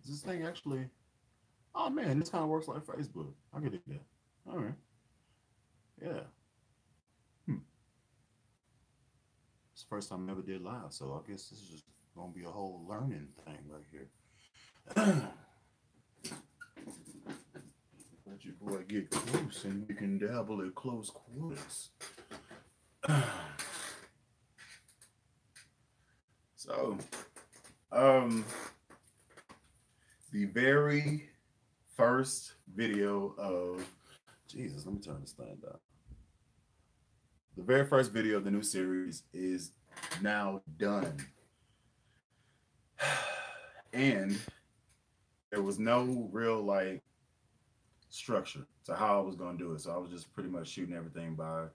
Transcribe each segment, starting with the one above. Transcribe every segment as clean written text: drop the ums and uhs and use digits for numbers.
this thing actually? Oh man, this kind of works like Facebook. I can do that. All right. Yeah. Hmm. It's the first time I ever did live, so I guess this is just gonna be a whole learning thing right here. Let your boy get close and we can dabble at close quarters. So, um, the very first video of Jesus, let me turn this thing down. The very first video of the new series is now done. And there was no real like structure to how I was gonna do it. So I was just pretty much shooting everything by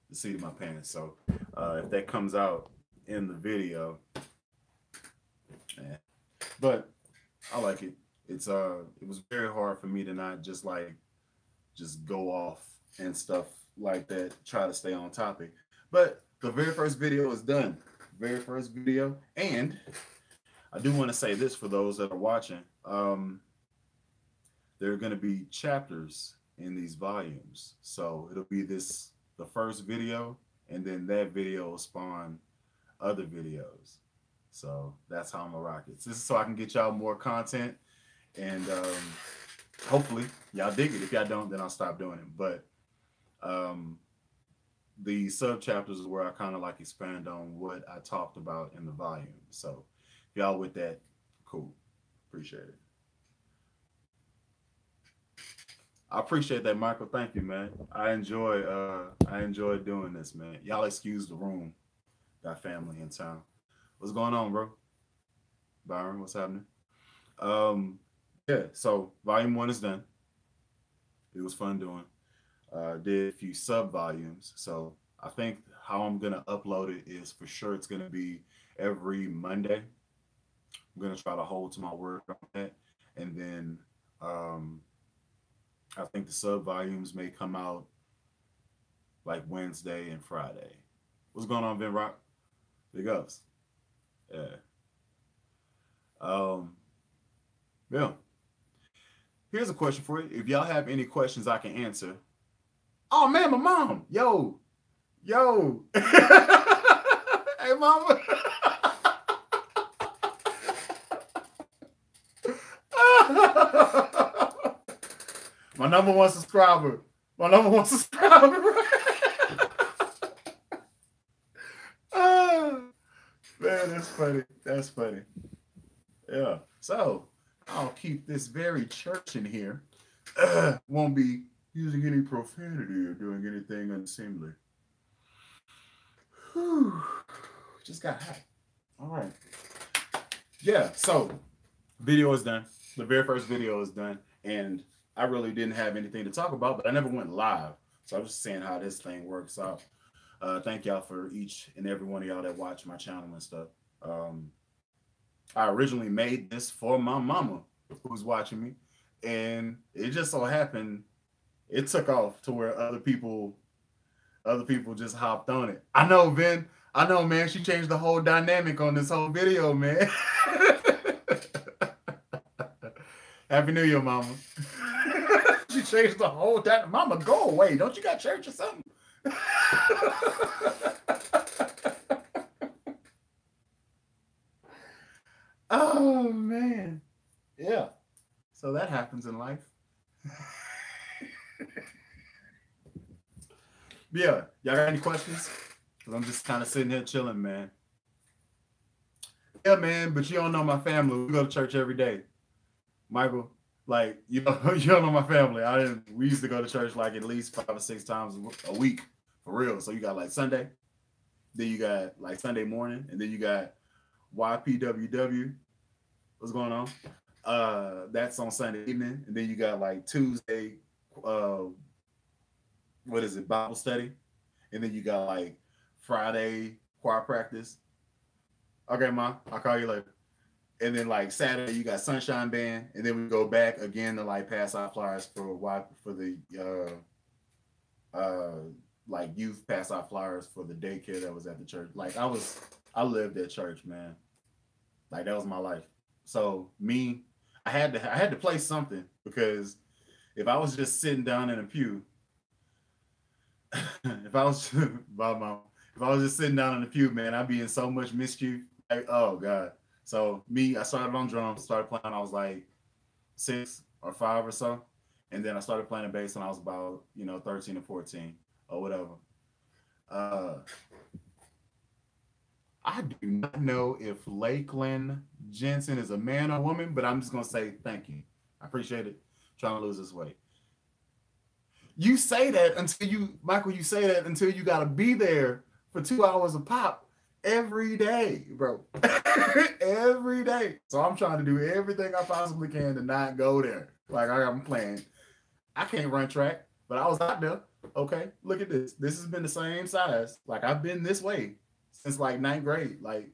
the seat of my pants. So if that comes out in the video, yeah. But I like it. It was very hard for me to not just like just go off and stuff like that, try to stay on topic. But the very first video is done. Very first video. And I do want to say this for those that are watching. There are going to be chapters in these volumes. So it'll be the first video, and then that video will spawn other videos. So that's how I'm gonna rock it. This is so I can get y'all more content, and hopefully y'all dig it. If y'all don't, then I'll stop doing it. But the sub chapters is where I kind of like expand on what I talked about in the volume. So if y'all with that, cool. Appreciate it. I appreciate that, Michael. Thank you, man. I enjoy doing this, man. Y'all excuse the room. Got family in town. What's going on, bro? Byron, what's happening? Yeah, so volume one is done. It was fun doing. Did a few sub volumes. So I think how I'm gonna upload it is for sure it's gonna be every Monday. I'm gonna try to hold to my word on that. And then I think the sub volumes may come out like Wednesday and Friday. What's going on, Ben Rock? Big ups. Yeah. Um, yeah. Here's a question for you. If y'all have any questions I can answer. Oh man, my mom. Yo. Hey mama. My number one subscriber. Man, that's funny. Yeah. So I'll keep this very church in here. Won't be using any profanity or doing anything unseemly. Whew. Just got hot. All right. Yeah. So video is done. The very first video is done, and I really didn't have anything to talk about, but I never went live. So I was just saying how this thing works out. Thank y'all for each and every one of y'all that watch my channel and stuff. I originally made this for my mama who's watching me, and it just so happened it took off to where other people just hopped on it. I know, Ben. I know, man. She changed the whole dynamic on this whole video, man. Happy New Year, mama. She changed the whole dynamic. Mama, go away. Don't you got church or something? Oh man. Yeah. So that happens in life. Yeah. Y'all got any questions? Because I'm just kind of sitting here chilling, man. Yeah, man, but you don't know my family. We go to church every day. Michael, like, you don't know my family. We used to go to church like at least 5 or 6 times a week. For real. So you got like Sunday, then you got like Sunday morning, and then you got YPWW. What's going on? That's on Sunday evening, and then you got like Tuesday, what is it, Bible study, and then you got like Friday choir practice. Okay, Ma, I'll call you later. And then like Saturday you got Sunshine Band, and then we go back again to like pass out flyers for the like youth pass out flyers for the daycare that was at the church. Like I lived at church, man. Like that was my life. So me, I had to play something because if I was just sitting down in a pew, if I was by my if I was just sitting down in the pew, man, I'd be in so much mischief. Like, oh God. So me, I started on drums, started playing. I was like 6 or 5 or so, and then I started playing the bass when I was about 13 or 14 or whatever. Uh, I do not know if Lakeland Jensen is a man or woman, but I'm just gonna say thank you. I appreciate it. Trying to lose this weight. You say that until Michael. You say that until you got to be there for 2 hours of pop every day, bro. Every day. So I'm trying to do everything I possibly can to not go there. Like I'm playing. I can't run track, but I was out there. Okay, look at this. This has been the same size. Like I've been this way since like ninth grade. Like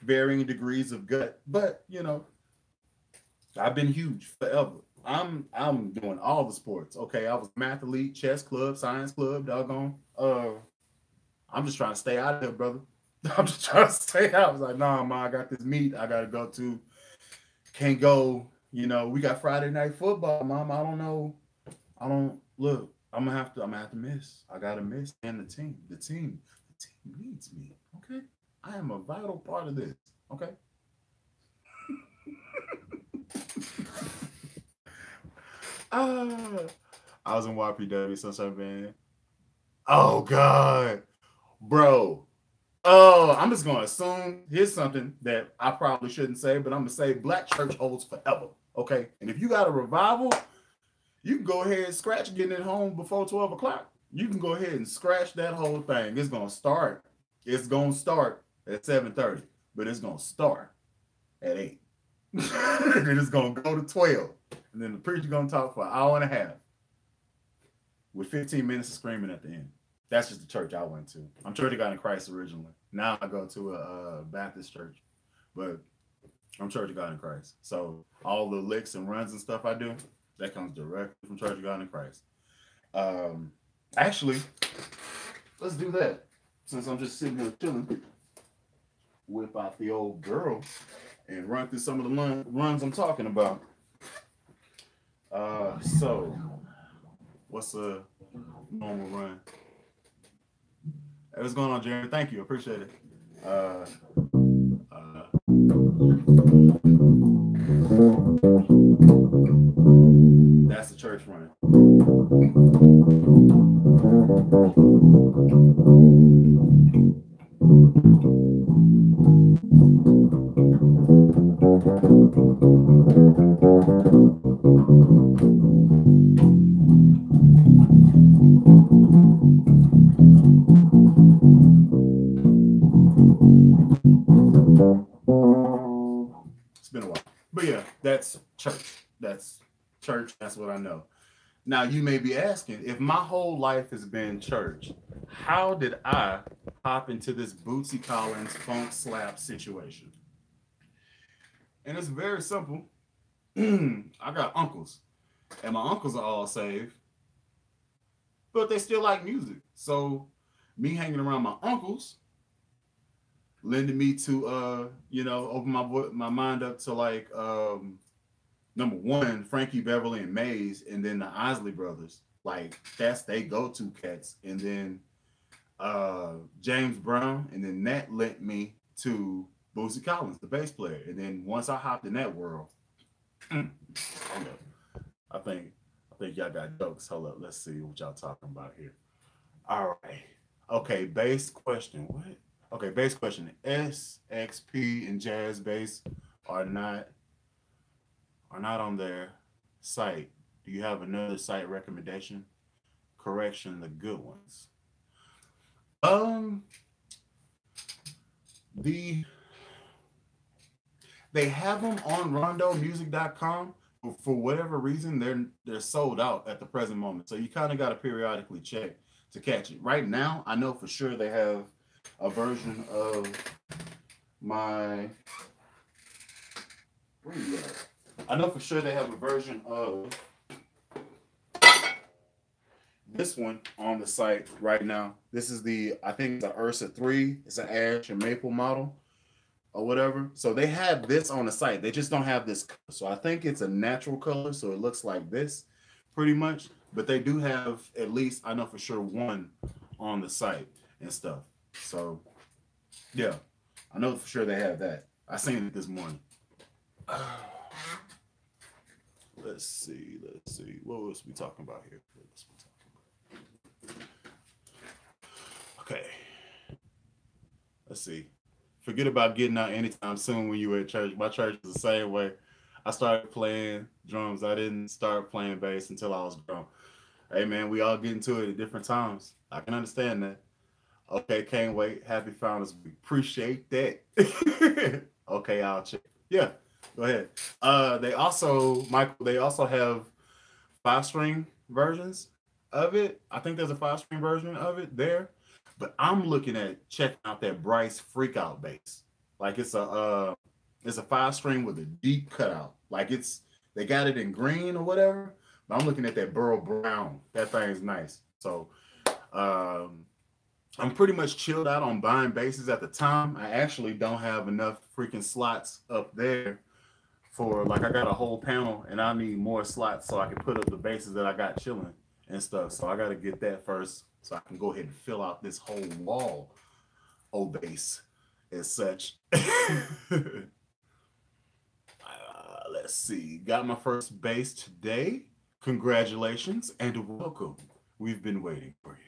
varying degrees of gut, but I've been huge forever. I'm doing all the sports. Okay, I was math elite, chess club, science club, doggone. I'm just trying to stay out of there, brother. I'm just trying to stay out. I was like, nah, ma, I got this meet I gotta go to. Can't go. We got Friday night football, mom. I don't know. I don't look. I'm gonna have to miss. I gotta miss. And the team needs me. Okay. I am a vital part of this. Okay. Ah, I was in YPW, Sunshine Band. Oh God, bro. Oh, I'm just gonna assume here's something that I probably shouldn't say, but I'm gonna say Black church holds forever. Okay, and if you got a revival, you can go ahead and scratch getting it home before 12 o'clock. You can go ahead and scratch that whole thing. It's gonna start. It's gonna start at 7:30, but it's gonna start at 8. And it's gonna go to 12, and then the preacher gonna talk for an hour and a half with 15 minutes of screaming at the end. That's just the church I went to. I'm Church of God in Christ originally. Now I go to a Baptist church, but I'm Church of God in Christ. So all the licks and runs and stuff I do, that comes directly from Church of God in Christ. Actually, let's do that. Since I'm just sitting here chilling, whip out the old girl and run through some of the runs I'm talking about. So what's a normal run? Hey, what's going on, Jerry? Thank you. Appreciate it. That's the church run. It's been a while. But yeah, that's church. That's church. That's what I know. Now, you may be asking, if my whole life has been church, how did I hop into this Bootsy Collins funk slap situation? And it's very simple. I got uncles, and my uncles are all saved, but they still like music. So, me hanging around my uncles lended me to, open my mind up to like number one, Frankie Beverly and Mays, and then the Isley Brothers. Like that's they go-to cats. And then James Brown, and then that led me to Bootsy Collins, the bass player. And then once I hopped in that world, I think y'all got jokes. Hold up, let's see what y'all talking about here. All right. Okay, bass question. What? Okay, bass question. SXP and Jazz Bass are not on their site. Do you have another site recommendation? Correction, the good ones. They have them on rondomusic.com. For whatever reason, they're sold out at the present moment. So you kind of got to periodically check to catch it. Right now, I know for sure they have a version of my. Where you at? I know for sure they have a version of this one on the site right now. This is I think it's the Ursa 3. It's an ash and maple model. or whatever. So they have this on the site. They just don't have this. So I think it's a natural color. So it looks like this pretty much. But they do have at least, I know for sure, one on the site and stuff. So yeah, I know for sure they have that. I seen it this morning. Let's see. What was we talking about here? Okay. Let's see. Forget about getting out anytime soon when you were at church. My church is the same way. I started playing drums. I didn't start playing bass until I was grown. Hey man, we all get into it at different times. I can understand that. Okay, can't wait. Happy Founders Week. Appreciate that. Okay, I'll check. Yeah, go ahead. They also have 5-string versions of it. I think there's a 5-string version of it there. But I'm looking at checking out that Bryce Freakout bass. Like it's a 5-string with a deep cutout. Like they got it in green or whatever. But I'm looking at that Burl Brown. That thing's nice. So I'm pretty much chilled out on buying basses at the time. I actually don't have enough freaking slots up there for, like, I got a whole panel and I need more slots so I can put up the basses that I got chilling and stuff. So I got to get that first so I can go ahead and fill out this whole wall of bass as such. Let's see. Got my first bass today. Congratulations and welcome. We've been waiting for you.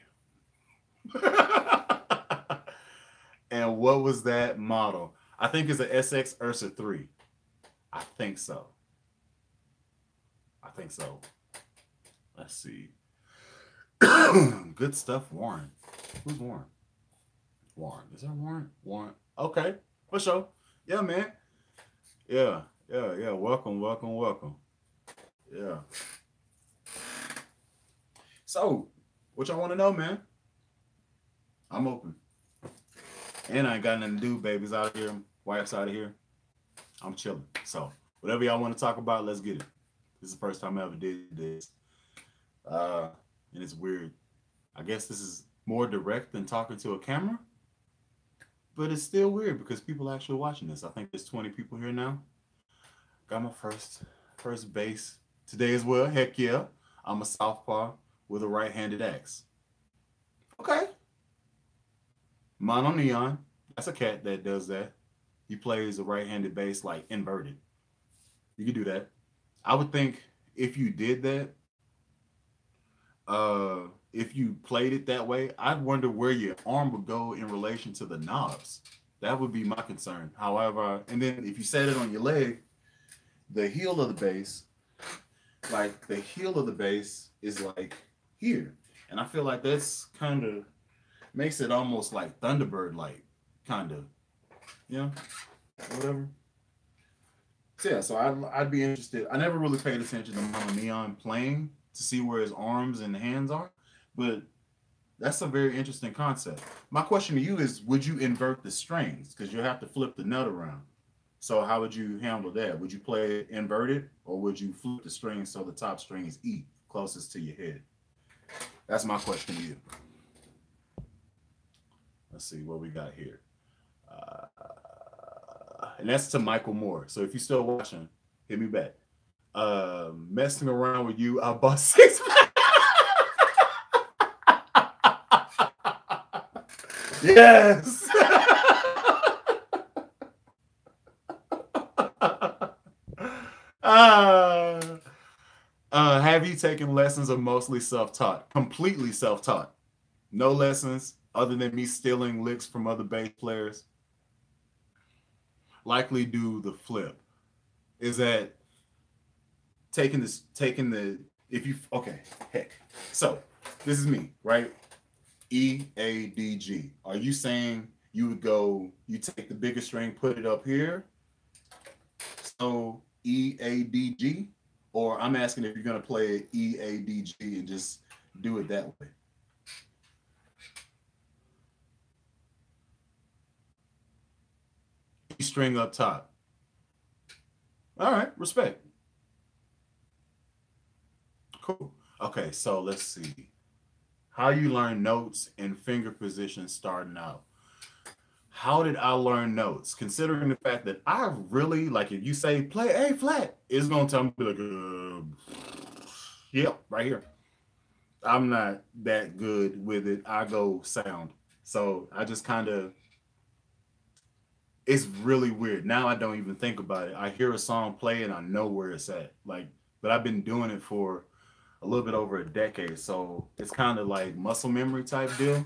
And what was that model? I think it's an SX Ursa 3. I think so. Let's see. Good stuff, Warren. Who's Warren? Warren. Is that Warren? Warren. Okay, for sure. Yeah, man. Yeah. Welcome. Yeah. So, what y'all want to know, man? I'm open. And I ain't got nothing to do, babies out here, wives out of here. I'm chilling. So, whatever y'all want to talk about, let's get it. This is the first time I ever did this. And it's weird. I guess this is more direct than talking to a camera. But it's still weird because people are actually watching this. I think there's 20 people here now. Got my first bass today as well. Heck yeah. I'm a southpaw with a right-handed axe. Okay. Mono Neon. That's a cat that does that. He plays a right-handed bass like inverted. You can do that. I would think if you did that, if you played it that way, I'd wonder where your arm would go in relation to the knobs. That would be my concern. However, and then if you set it on your leg, the heel of the bass, is like here. And I feel like that's kind of makes it almost like Thunderbird-like, kind of, you know, whatever. So yeah, so I'd be interested. I never really paid attention to Mono Neon playing to see where his arms and hands are, but that's a very interesting concept. My question to you is, would you invert the strings? Because you have to flip the nut around. So how would you handle that? Would you play it inverted, or would you flip the strings so the top string is E, closest to your head? That's my question to you. Let's see what we got here. And that's to Michael Moore. So if you're still watching, hit me back. Messing around with you, I bought 6. Yes. Have you taken lessons or mostly self-taught? Completely self-taught. No lessons other than me stealing licks from other bass players. Likely do the flip. Is that okay, heck. So this is me, right? E-A-D-G. Are you saying you would go, you take the bigger string, put it up here? So E-A-D-G? Or I'm asking if you're going to play E-A-D-G and just do it that way. E string up top. All right, respect. Cool. Okay, so let's see. How you learn notes and finger position starting out. how did I learn notes? Considering the fact that I really like, if you say play A flat, it's gonna tell me like, yep, right here. I'm not that good with it. I go sound, so I just kind of. It's really weird. Now I don't even think about it. I hear a song play and I know where it's at. Like, but I've been doing it for a little bit over a decade, so it's kind of like muscle memory type deal.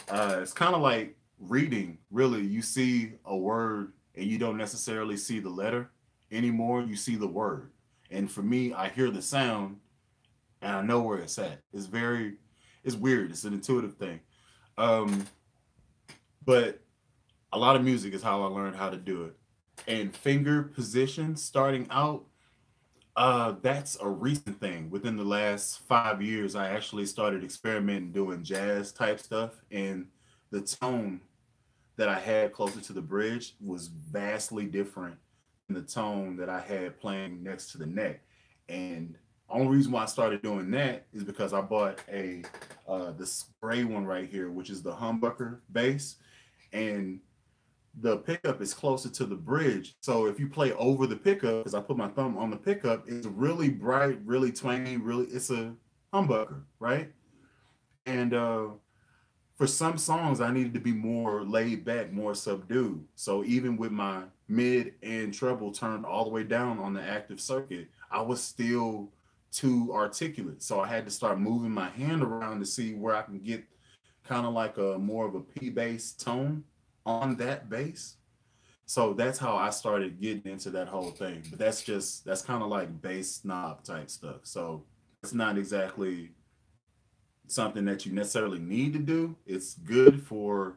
It's kind of like reading. Really, you see a word and you don't necessarily see the letter anymore. You see the word, and for me, I hear the sound and I know where it's at. It's weird. It's an intuitive thing. Um, but a lot of music is how I learned how to do it. And finger position starting out, that's a recent thing. Within the last 5 years, I actually started experimenting doing jazz type stuff, and the tone that I had closer to the bridge was vastly different than the tone that I had playing next to the neck. And only reason why I started doing that is because I bought a this gray one right here, which is the humbucker bass, and the pickup is closer to the bridge. So if you play over the pickup, because I put my thumb on the pickup, it's really bright, really twangy, really, it's a humbucker, right? And for some songs, I needed to be more laid back, more subdued. So even with my mid and treble turned all the way down on the active circuit, I was still too articulate. So I had to start moving my hand around to see where I can get kind of like a more of a P bass tone on that bass. So that's how I started getting into that whole thing. But that's kind of like bass knob type stuff. So it's not exactly something that you necessarily need to do. It's good for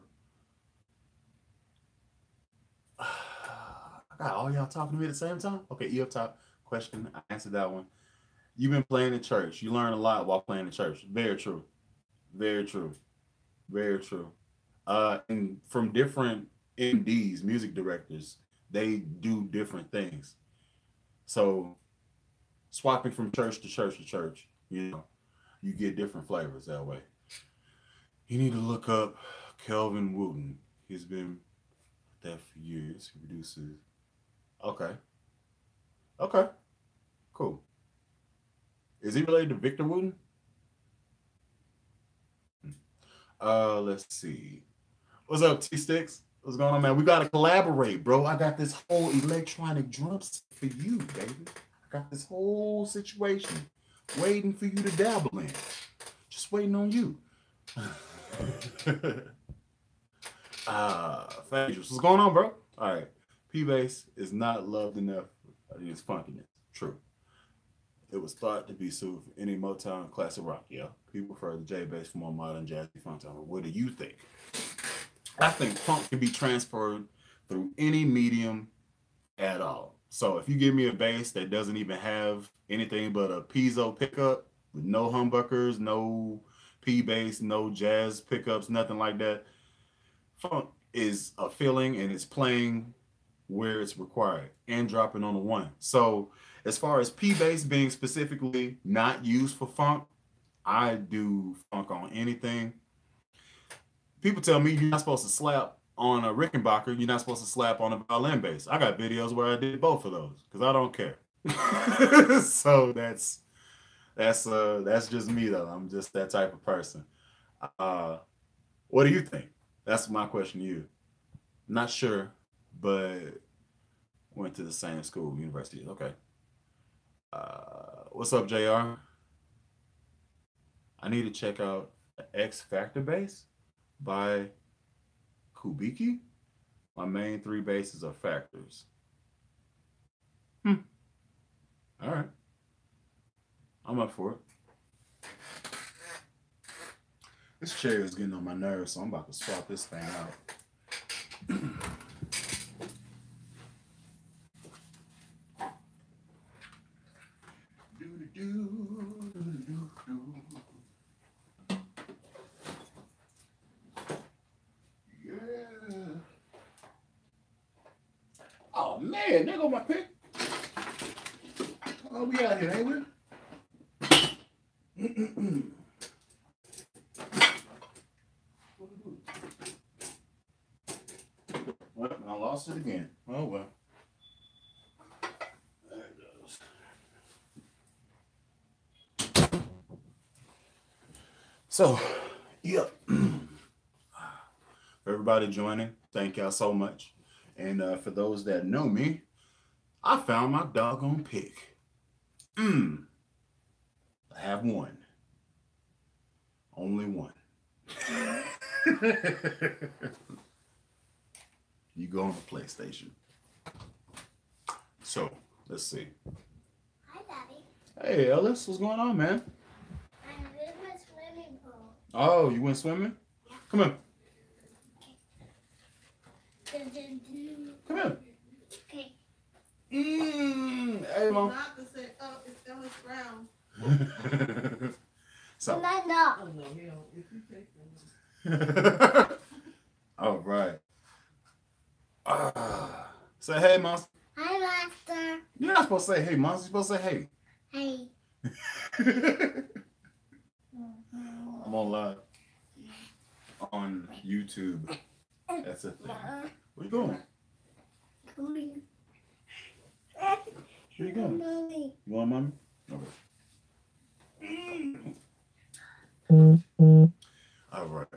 I got all y'all talking to me at the same time. Okay, E up top question. I answered that one. You've been playing in church. You learn a lot while playing in church. Very true. Very true. Very true. And from different MDs, music directors, they do different things. So swapping from church to church to church, you get different flavors that way. You need to look up Kelvin Wooten. He's been there for years. He produces. Okay. Okay. Cool. Is he related to Victor Wooten? Let's see. What's up, T Sticks? What's going on, man? We gotta collaborate, bro. I got this whole electronic drum set for you, baby. I got this whole situation waiting for you to dabble in. Just waiting on you. Phaedrus, what's going on, bro? All right. P bass is not loved enough. It's funkiness. True. It was thought to be suited for any Motown classic rock. Yeah. People prefer the J bass for more modern jazzy funk tone. What do you think? I think funk can be transferred through any medium at all. So if you give me a bass that doesn't even have anything but a piezo pickup with no humbuckers, no P bass, no jazz pickups, nothing like that, funk is a feeling and it's playing where it's required and dropping on the one. So as far as P bass being specifically not used for funk, I do funk on anything. People tell me you're not supposed to slap on a Rickenbacker, you're not supposed to slap on a violin bass. I got videos where I did both of those because I don't care. So that's just me though. I'm just that type of person. What do you think? That's my question to you. Not sure, but went to the same school, university. Okay. What's up, JR? I need to check out the X Factor bass by Kubiki. My main three basses are factors. All right. I'm up for it. This chair is getting on my nerves, so I'm about to swap this thing out. Yeah. Oh man, there go my pick. Oh, we out here, ain't we? lost it again. Oh well. There it goes. So, yep. For everybody joining, thank y'all so much. And for those that know me, I found my doggone pick. I have one. Only one. You go on the PlayStation. So, let's see. Hi, Daddy. Hey, Ellis, what's going on, man? I'm in my swimming pool. Oh, you went swimming? Yeah. Come here. Okay. Come here. Okay. Hey, Mom. Not to say, oh, it's Ellis Brown. So. No. Oh, no, he don't. If you take them. All right. Say hey, Monster. Hi, Master. You're not supposed to say hey, Monster. You're supposed to say hey. Hey. I'm on live on YouTube. That's a thing. Where you going? Coming. Where you going? Mommy. You want mommy? Okay. All right.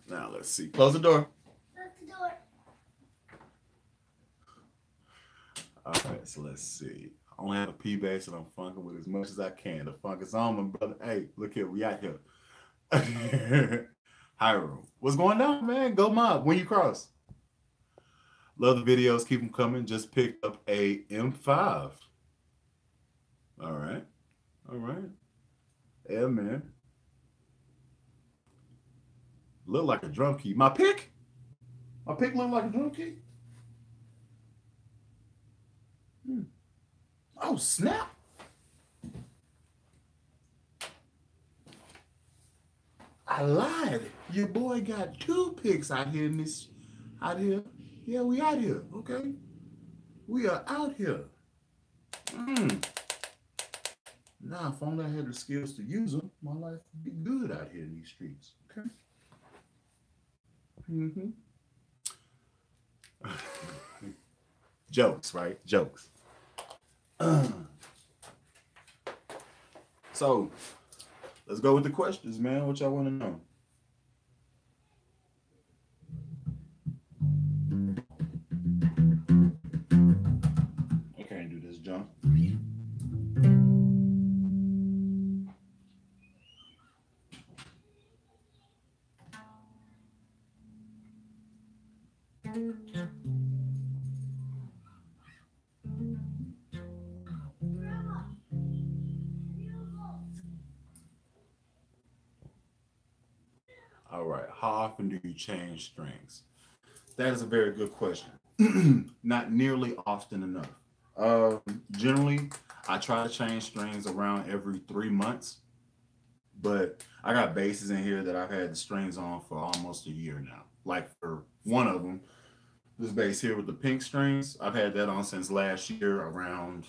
Now let's see. Close the door. Close the door. All right, so let's see. I only have a P base and I'm funking with as much as I can. The funk is on, my brother. Hey, look here, we out here. Hyrule. What's going on, man? Go mob when you cross. Love the videos. Keep them coming. Just picked up a M5. All right. All right. Yeah, man. Look like a drum key. My pick? My pick look like a drum key? Oh, snap. I lied. Your boy got 2 picks out here in this. Out here. Yeah, we out here. Okay. We are out here. Now, if only I had the skills to use them, my life would be good out here in these streets. Okay. Jokes, right? Jokes. So, let's go with the questions, man. What y'all want to know? I can't do this jump. All right. How often do you change strings? That is a very good question. Not nearly often enough. Generally, I try to change strings around every 3 months, but I got basses in here that I've had the strings on for almost a year now. Like for one of them, this bass here with the pink strings, I've had that on since last year around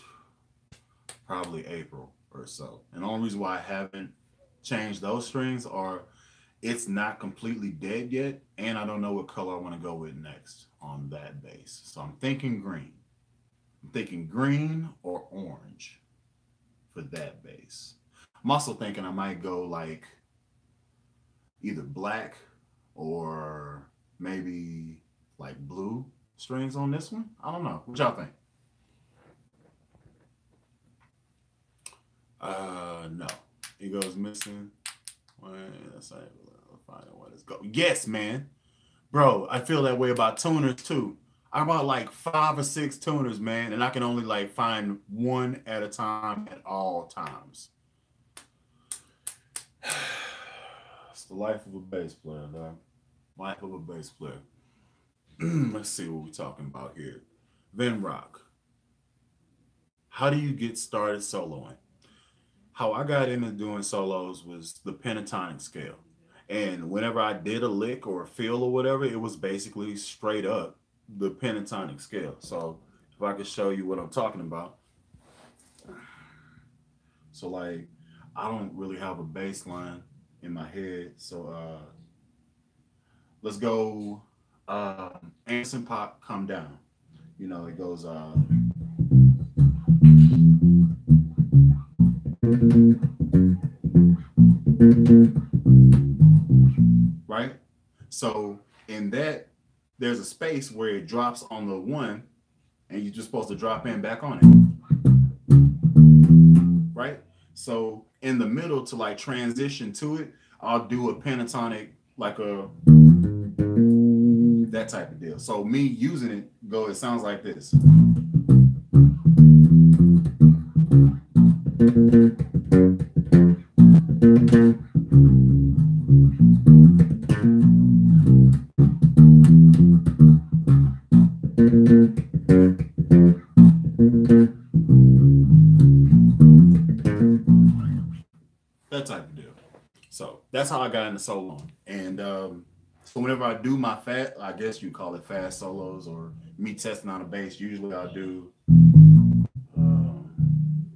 probably April or so. And the only reason why I haven't changed those strings are it's not completely dead yet, and I don't know what color I want to go with next on that bass. So I'm thinking green. I'm thinking green or orange for that bass. I'm also thinking I might go like either black or maybe like blue strings on this one. I don't know. What y'all think? No. It goes missing. Let's find out what it's go. Yes, man. Bro, I feel that way about tuners too. I bought like 5 or 6 tuners, man, and I can only like find one at a time at all times. It's the life of a bass player, dog. Life of a bass player. Let's see what we're talking about here. Vin Rock. How do you get started soloing? How I got into doing solos was the pentatonic scale. And whenever I did a lick or a fill or whatever, it was basically straight up the pentatonic scale. So if I could show you what I'm talking about. So like, I don't really have a bass line in my head. So let's go Anderson Pop, Come Down. You know, it goes right. So in that, there's a space where it drops on the one, and you're just supposed to drop in back on it, right? So in the middle, to like transition to it, I'll do a pentatonic, like a that type of deal. So me using it, it sounds like this. That type of deal. So that's how I got into soloing. And so whenever I do my I guess you call it fast solos or me testing on a bass, usually I'll do.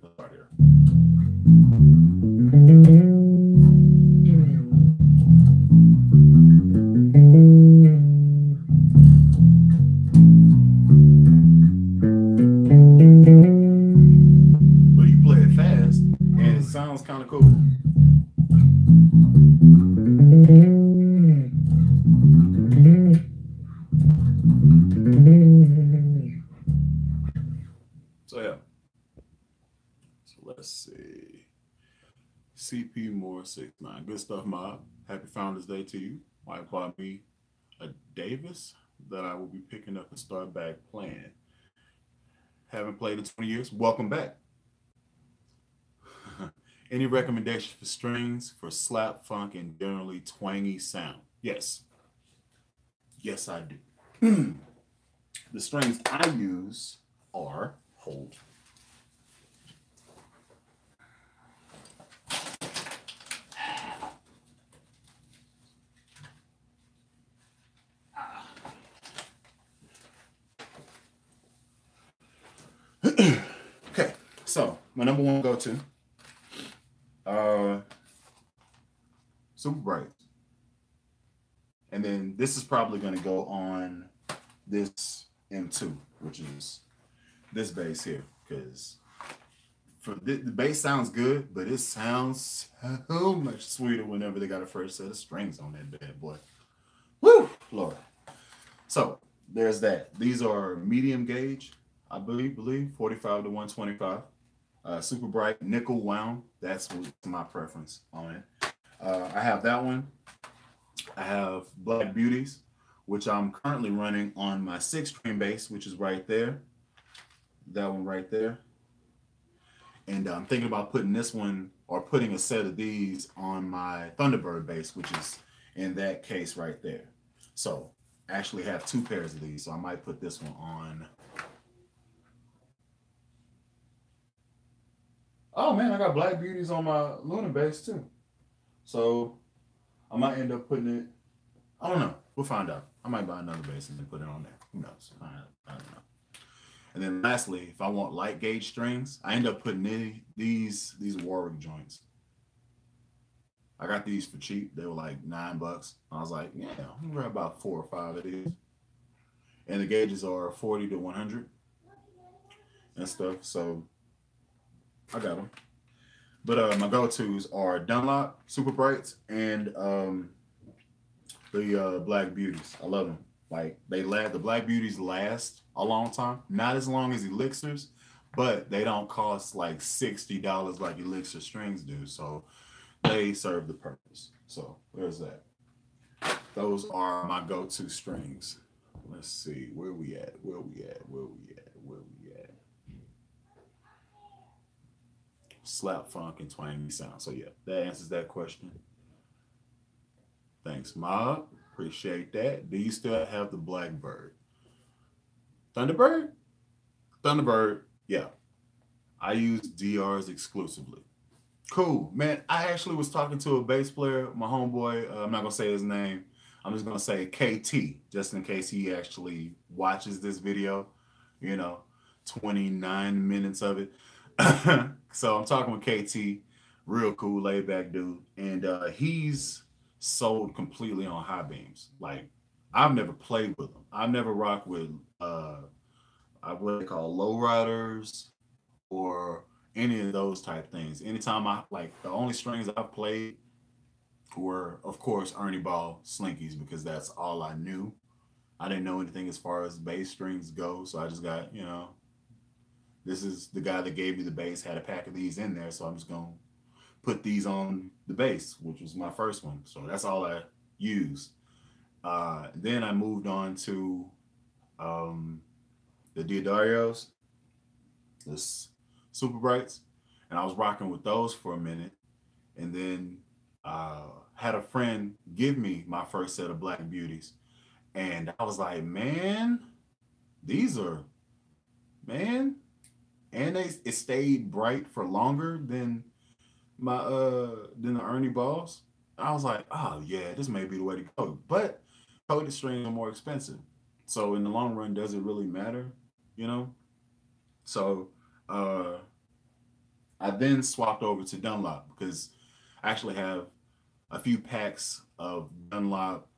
Let's start here. But you play it fast, and it sounds kind of cool. So yeah. So let's see. CP Moore 69. Good stuff, Mob. Happy Founders Day to you. Wife bought me a Davis that I will be picking up and start back playing. Haven't played in 20 years. Welcome back. Any recommendations for strings for slap, funk, and generally twangy sound? Yes. Yes, I do. The strings I use are hold. Okay, so my number one go-to, Super Bright. And then this is probably going to go on this M2, which is this bass here, because for the bass sounds good, but it sounds so much sweeter whenever they got a first set of strings on that bad boy. Woo, Lord. So there's that. These are medium gauge, I believe 45 to 125. Super Bright nickel wound. That's my preference on it. I have that one. I have Black Beauties, which I'm currently running on my 6-string bass, which is right there. That one right there. And I'm thinking about putting this one or putting a set of these on my Thunderbird bass, which is in that case right there. So I actually have 2 pairs of these. So I might put this one on. Oh man, I got Black Beauties on my Luna bass too. So I might end up putting it. I don't know. We'll find out. I might buy another bass and then put it on there. Who knows? I don't know. And then lastly, if I want light gauge strings, I end up putting these Warwick joints. I got these for cheap. They were like $9. I was like, yeah, I'm gonna grab about 4 or 5 of these. And the gauges are 40 to 100 and stuff. So I got them. But my go-tos are Dunlop, Super Brights, and the Black Beauties. I love them. Like the Black Beauties last a long time. Not as long as Elixirs, but they don't cost like $60 like Elixir strings do. So they serve the purpose. So there's that. Those are my go-to strings. Let's see where we at. Slap, funk, and twangy sound. So yeah, that answers that question. Thanks, Mob. Appreciate that. Do you still have the Blackbird? Thunderbird? Thunderbird, yeah. I use DRs exclusively. Cool, man. I actually was talking to a bass player, my homeboy. I'm not going to say his name. I'm just going to say KT, just in case he actually watches this video. 29 minutes of it. So I'm talking with KT, real cool, laid back dude. And he's sold completely on high beams. Like I've never played with them. I've never rocked with what they call lowriders or any of those type things. Anytime I like the only strings I've played were of course Ernie Ball slinkies because that's all I knew. I didn't know anything as far as bass strings go, so I just got, this is the guy that gave me the bass, had a pack of these in there, so I'm just gonna put these on the bass, which was my first one. So that's all I used. Then I moved on to um, the Diodarios, the Super Brights, and I was rocking with those for a minute, and then had a friend give me my first set of Black Beauties, and I was like, man, these are, man, and it stayed bright for longer than the Ernie Balls. I was like, oh yeah, this may be the way to go. But coated strings are more expensive. So in the long run, does it really matter? You know? So uh I then swapped over to Dunlop because I actually have a few packs of Dunlop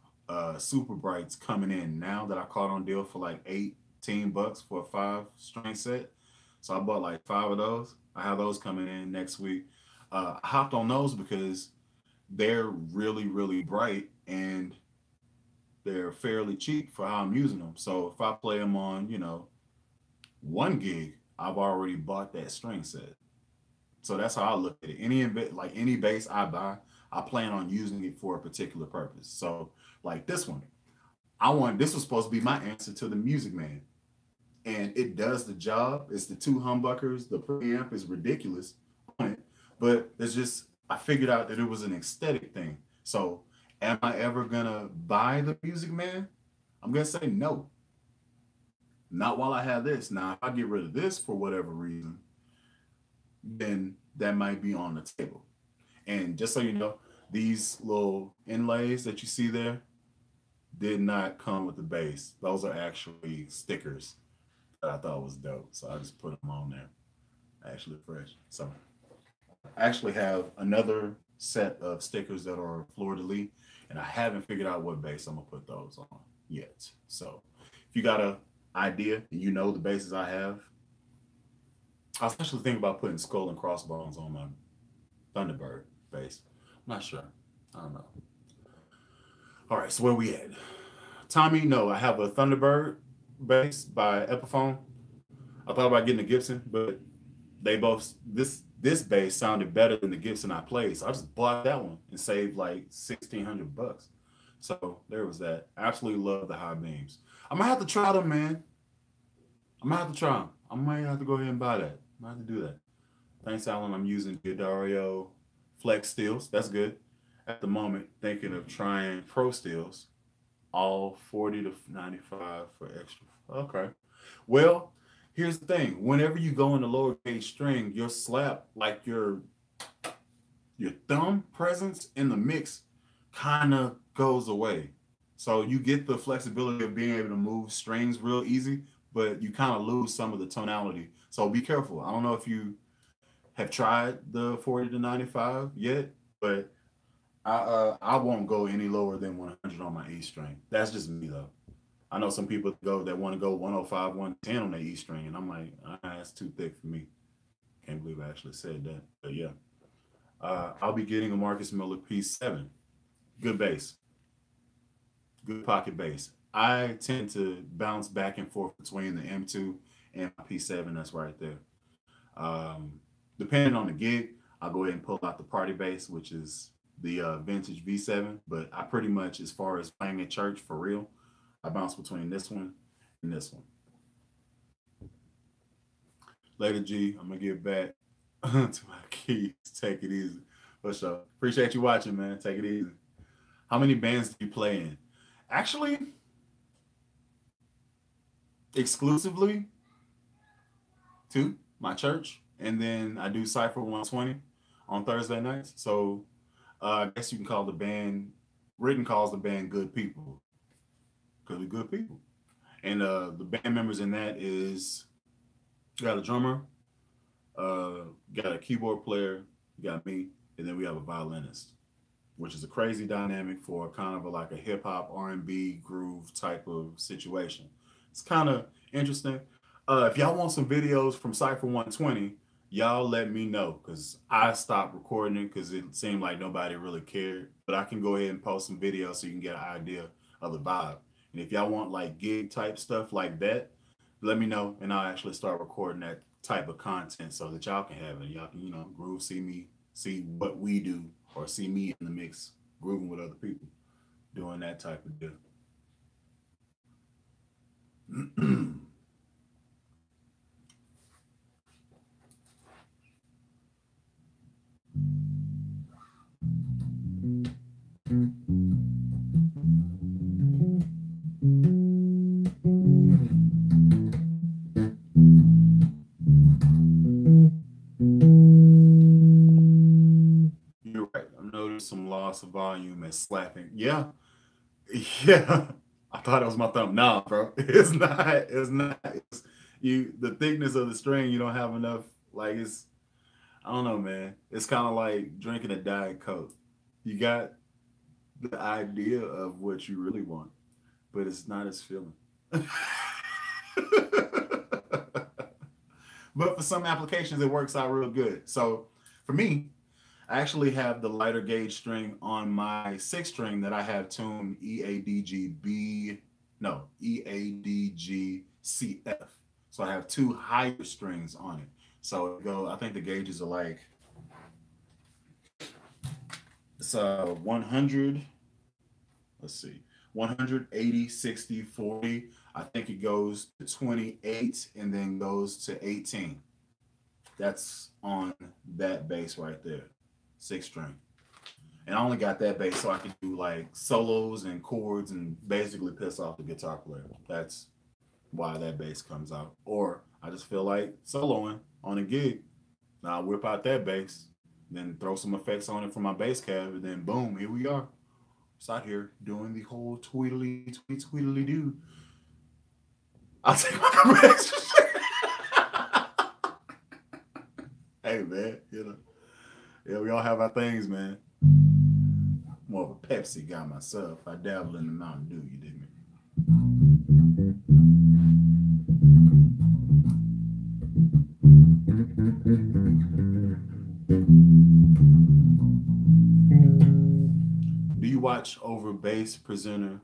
Super Brights coming in now that I caught on deal for like $18 for a 5-string set. So I bought like 5 of those. I have those coming in next week. I hopped on those because they're really, really bright and they're fairly cheap for how I'm using them. So if I play them on, 1 gig, I've already bought that string set. So that's how I look at it. Any bass I buy, I plan on using it for a particular purpose. So like this one, this was supposed to be my answer to the Music Man, and it does the job. It's the 2 humbuckers. The preamp is ridiculous on it, but it's just I figured out that it was an aesthetic thing. So am I ever gonna buy the Music Man? I'm gonna say no. Not while I have this. Now, if I get rid of this for whatever reason, then that might be on the table. And just so you know, these little inlays that you see there did not come with the bass. Those are actually stickers that I thought was dope. So I just put them on there. Actually fresh. So I actually have another set of stickers that are fleur de lis, and I haven't figured out what bass I'm gonna put those on yet. So if you got a idea and you know the basses I have, I was actually thinking about putting Skull and Crossbones on my Thunderbird bass. I'm not sure. I don't know. All right, so where we at? Tommy, no, I have a Thunderbird bass by Epiphone. I thought about getting a Gibson, but they both this bass sounded better than the Gibson I played, so I just bought that one and saved like $1,600. So there was that. Absolutely love the high beams. I might have to try them, man. I might have to try them. I might have to go ahead and buy that. I might have to do that. Thanks, Alan. I'm using D'Addario Flex Steels. That's good. At the moment, thinking of trying Pro Steels, all 40 to 95 for extra. Okay. Well, here's the thing. Whenever you go in the lower gauge string, your slap, like your thumb presence in the mix kind of goes away. So you get the flexibility of being able to move strings real easy, but you kind of lose some of the tonality. So be careful. I don't know if you have tried the 40 to 95 yet, but I won't go any lower than 100 on my E string. That's just me though. I know some people that want to go 105, 110 on their E string, and I'm like, that's too thick for me. Can't believe I actually said that. But yeah, I'll be getting a Marcus Miller P7. Good bass, good pocket bass. I tend to bounce back and forth between the M2 and my P7. That's right there. Depending on the gig, I'll go ahead and pull out the party bass, which is the vintage V7. But I pretty much, as far as playing at church for real, I bounce between this one and this one. Later, G, I'm gonna get back to my keys. Take it easy. For sure. Appreciate you watching, man. Take it easy. How many bands do you play in? Actually, exclusively 2, my church, and then I do Cypher 120 on Thursday nights. So I guess you can call the band, Written calls the band Good People, because we're good people. And the band members in that is, you got a drummer, got a keyboard player, you got me, and then we have a violinist. which is a crazy dynamic for kind of like a hip hop R&B groove type of situation. It's kind of interesting. If y'all want some videos from Cypher 120, y'all let me know because I stopped recording it because it seemed like nobody really cared. But I can go ahead and post some videos so you can get an idea of the vibe. And if y'all want like gig type stuff like that, let me know and I'll actually start recording that type of content so that y'all can have it. Y'all can, groove, see me, see what we do, or see me in the mix grooving with other people, doing that type of deal. You're right. I noticed some loss of volume and slapping. Yeah. Yeah. I thought it was my thumb. Nah, bro. It's not. It's not. It's, the thickness of the string, you don't have enough. Like I don't know, man. It's kind of like drinking a Diet Coke. You got the idea of what you really want, but it's not as filling. But for some applications, it works out real good. So for me, I actually have the lighter gauge string on my six string that I have tuned EADGB, no, EADGCF. So I have two higher strings on it. So I think the gauges are like, it's 100, let's see, 180, 60, 40. I think it goes to 28 and then goes to 18. That's on that bass right there, six string. And I only got that bass so I can do like solos and chords and basically piss off the guitar player. That's why that bass comes out. Or I just feel like soloing on a gig. Now I whip out that bass, then throw some effects on it from my bass cab, and then boom, here we are. It's out here doing the whole tweedly do. I'll take my extra shit. Hey man, yeah, we all have our things, man. More of a Pepsi guy myself. I dabble in the Mountain Dew, you dig me? Do you watch over bass presenter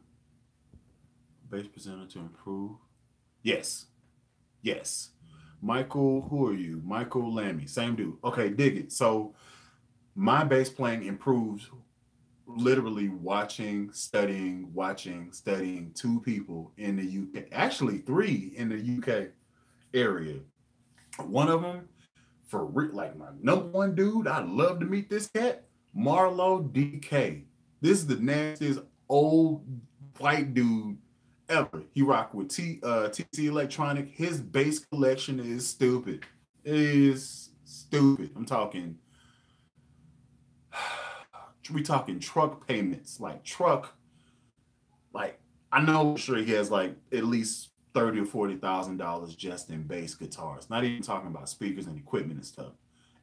to improve? Yes. Yes. Michael, who are you? Michael Lammy, same dude. Okay, dig it. So my bass playing improves literally studying two people in the UK, actually three in the UK area. One of them, like my number one dude, I'd love to meet this cat, Marlo DK. This is the nastiest old white dude ever. He rocked with TC Electronic. His bass collection is stupid. It is stupid. I'm talking, we talking truck payments, like I know for sure he has like at least $30,000 or $40,000 just in bass guitars. Not even talking about speakers and equipment and stuff.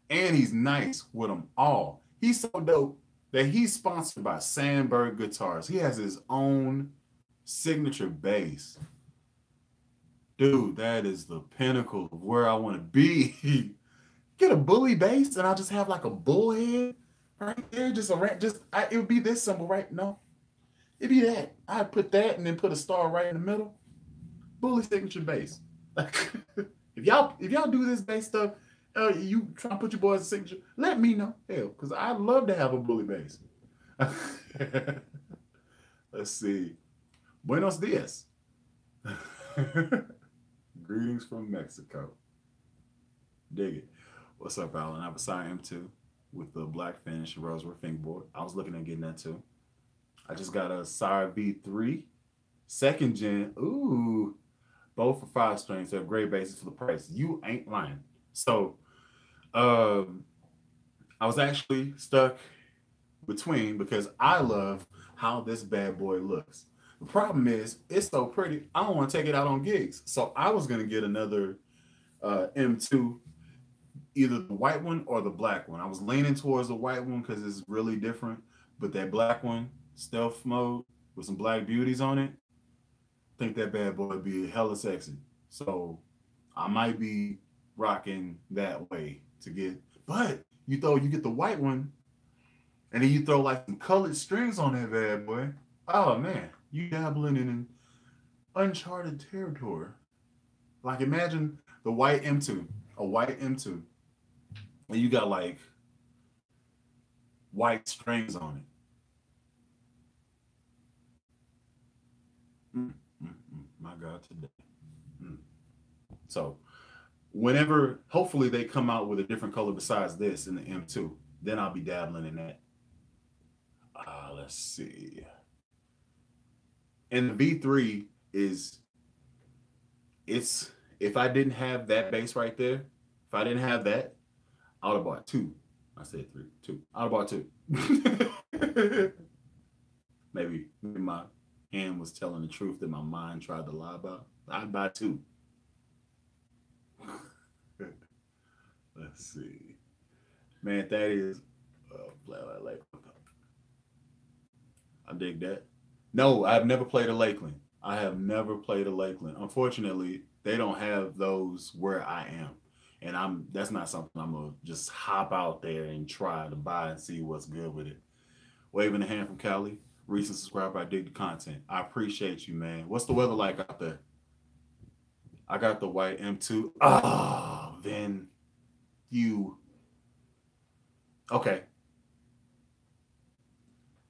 And he's nice with them all. He's so dope that he's sponsored by Sandberg Guitars. He has his own signature bass. Dude, that is the pinnacle of where I want to be. Get a bully bass and I'll just have like a bullhead right there. It would be this symbol, right? No, it'd be that. I'd put that and then put a star right in the middle. Bully signature bass. if y'all do this bass stuff, you try to put your boys in signature, let me know. Hell, because I'd love to have a bully bass. Let's see. Buenos dias. Greetings from Mexico. Dig it. What's up, Alan? I have a Sire M2 with the black finish and rosewood fingerboard. I was looking at getting that too. I just got a Sire V3 second gen. Ooh, both for 5 strings. They have great basses for the price. You ain't lying. So, I was actually stuck between because I love how this bad boy looks. The problem is it's so pretty. I don't want to take it out on gigs. So I was gonna get another M2, either the white one or the black one. I was leaning towards the white one because it's really different. But that black one, stealth mode with some black beauties on it, I think that bad boy would be hella sexy. So I might be rocking that way to get. But you get the white one, and then you throw like some colored strings on that bad boy. Oh man, you dabbling in uncharted territory. Like imagine the white M2, a white M2, and you got like white strings on it. My God, today. Mm. So whenever, hopefully they come out with a different color besides this in the M2, then I'll be dabbling in that. Let's see. And the V3 is, it's, if I didn't have that bass right there, if I didn't have that, I would have bought two. I said three, two. I would have bought two. maybe my hand was telling the truth that my mind tried to lie about. I'd buy two. Let's see. Man, that is I dig that. No, I've never played a Lakeland. I have never played a Lakeland. Unfortunately, they don't have those where I am. And that's not something I'm gonna just hop out there and try to buy and see what's good with it. Waving a hand from Cali. Recent subscriber, I dig the content. I appreciate you, man. What's the weather like out there? I got the white M2. Oh, then you. Okay.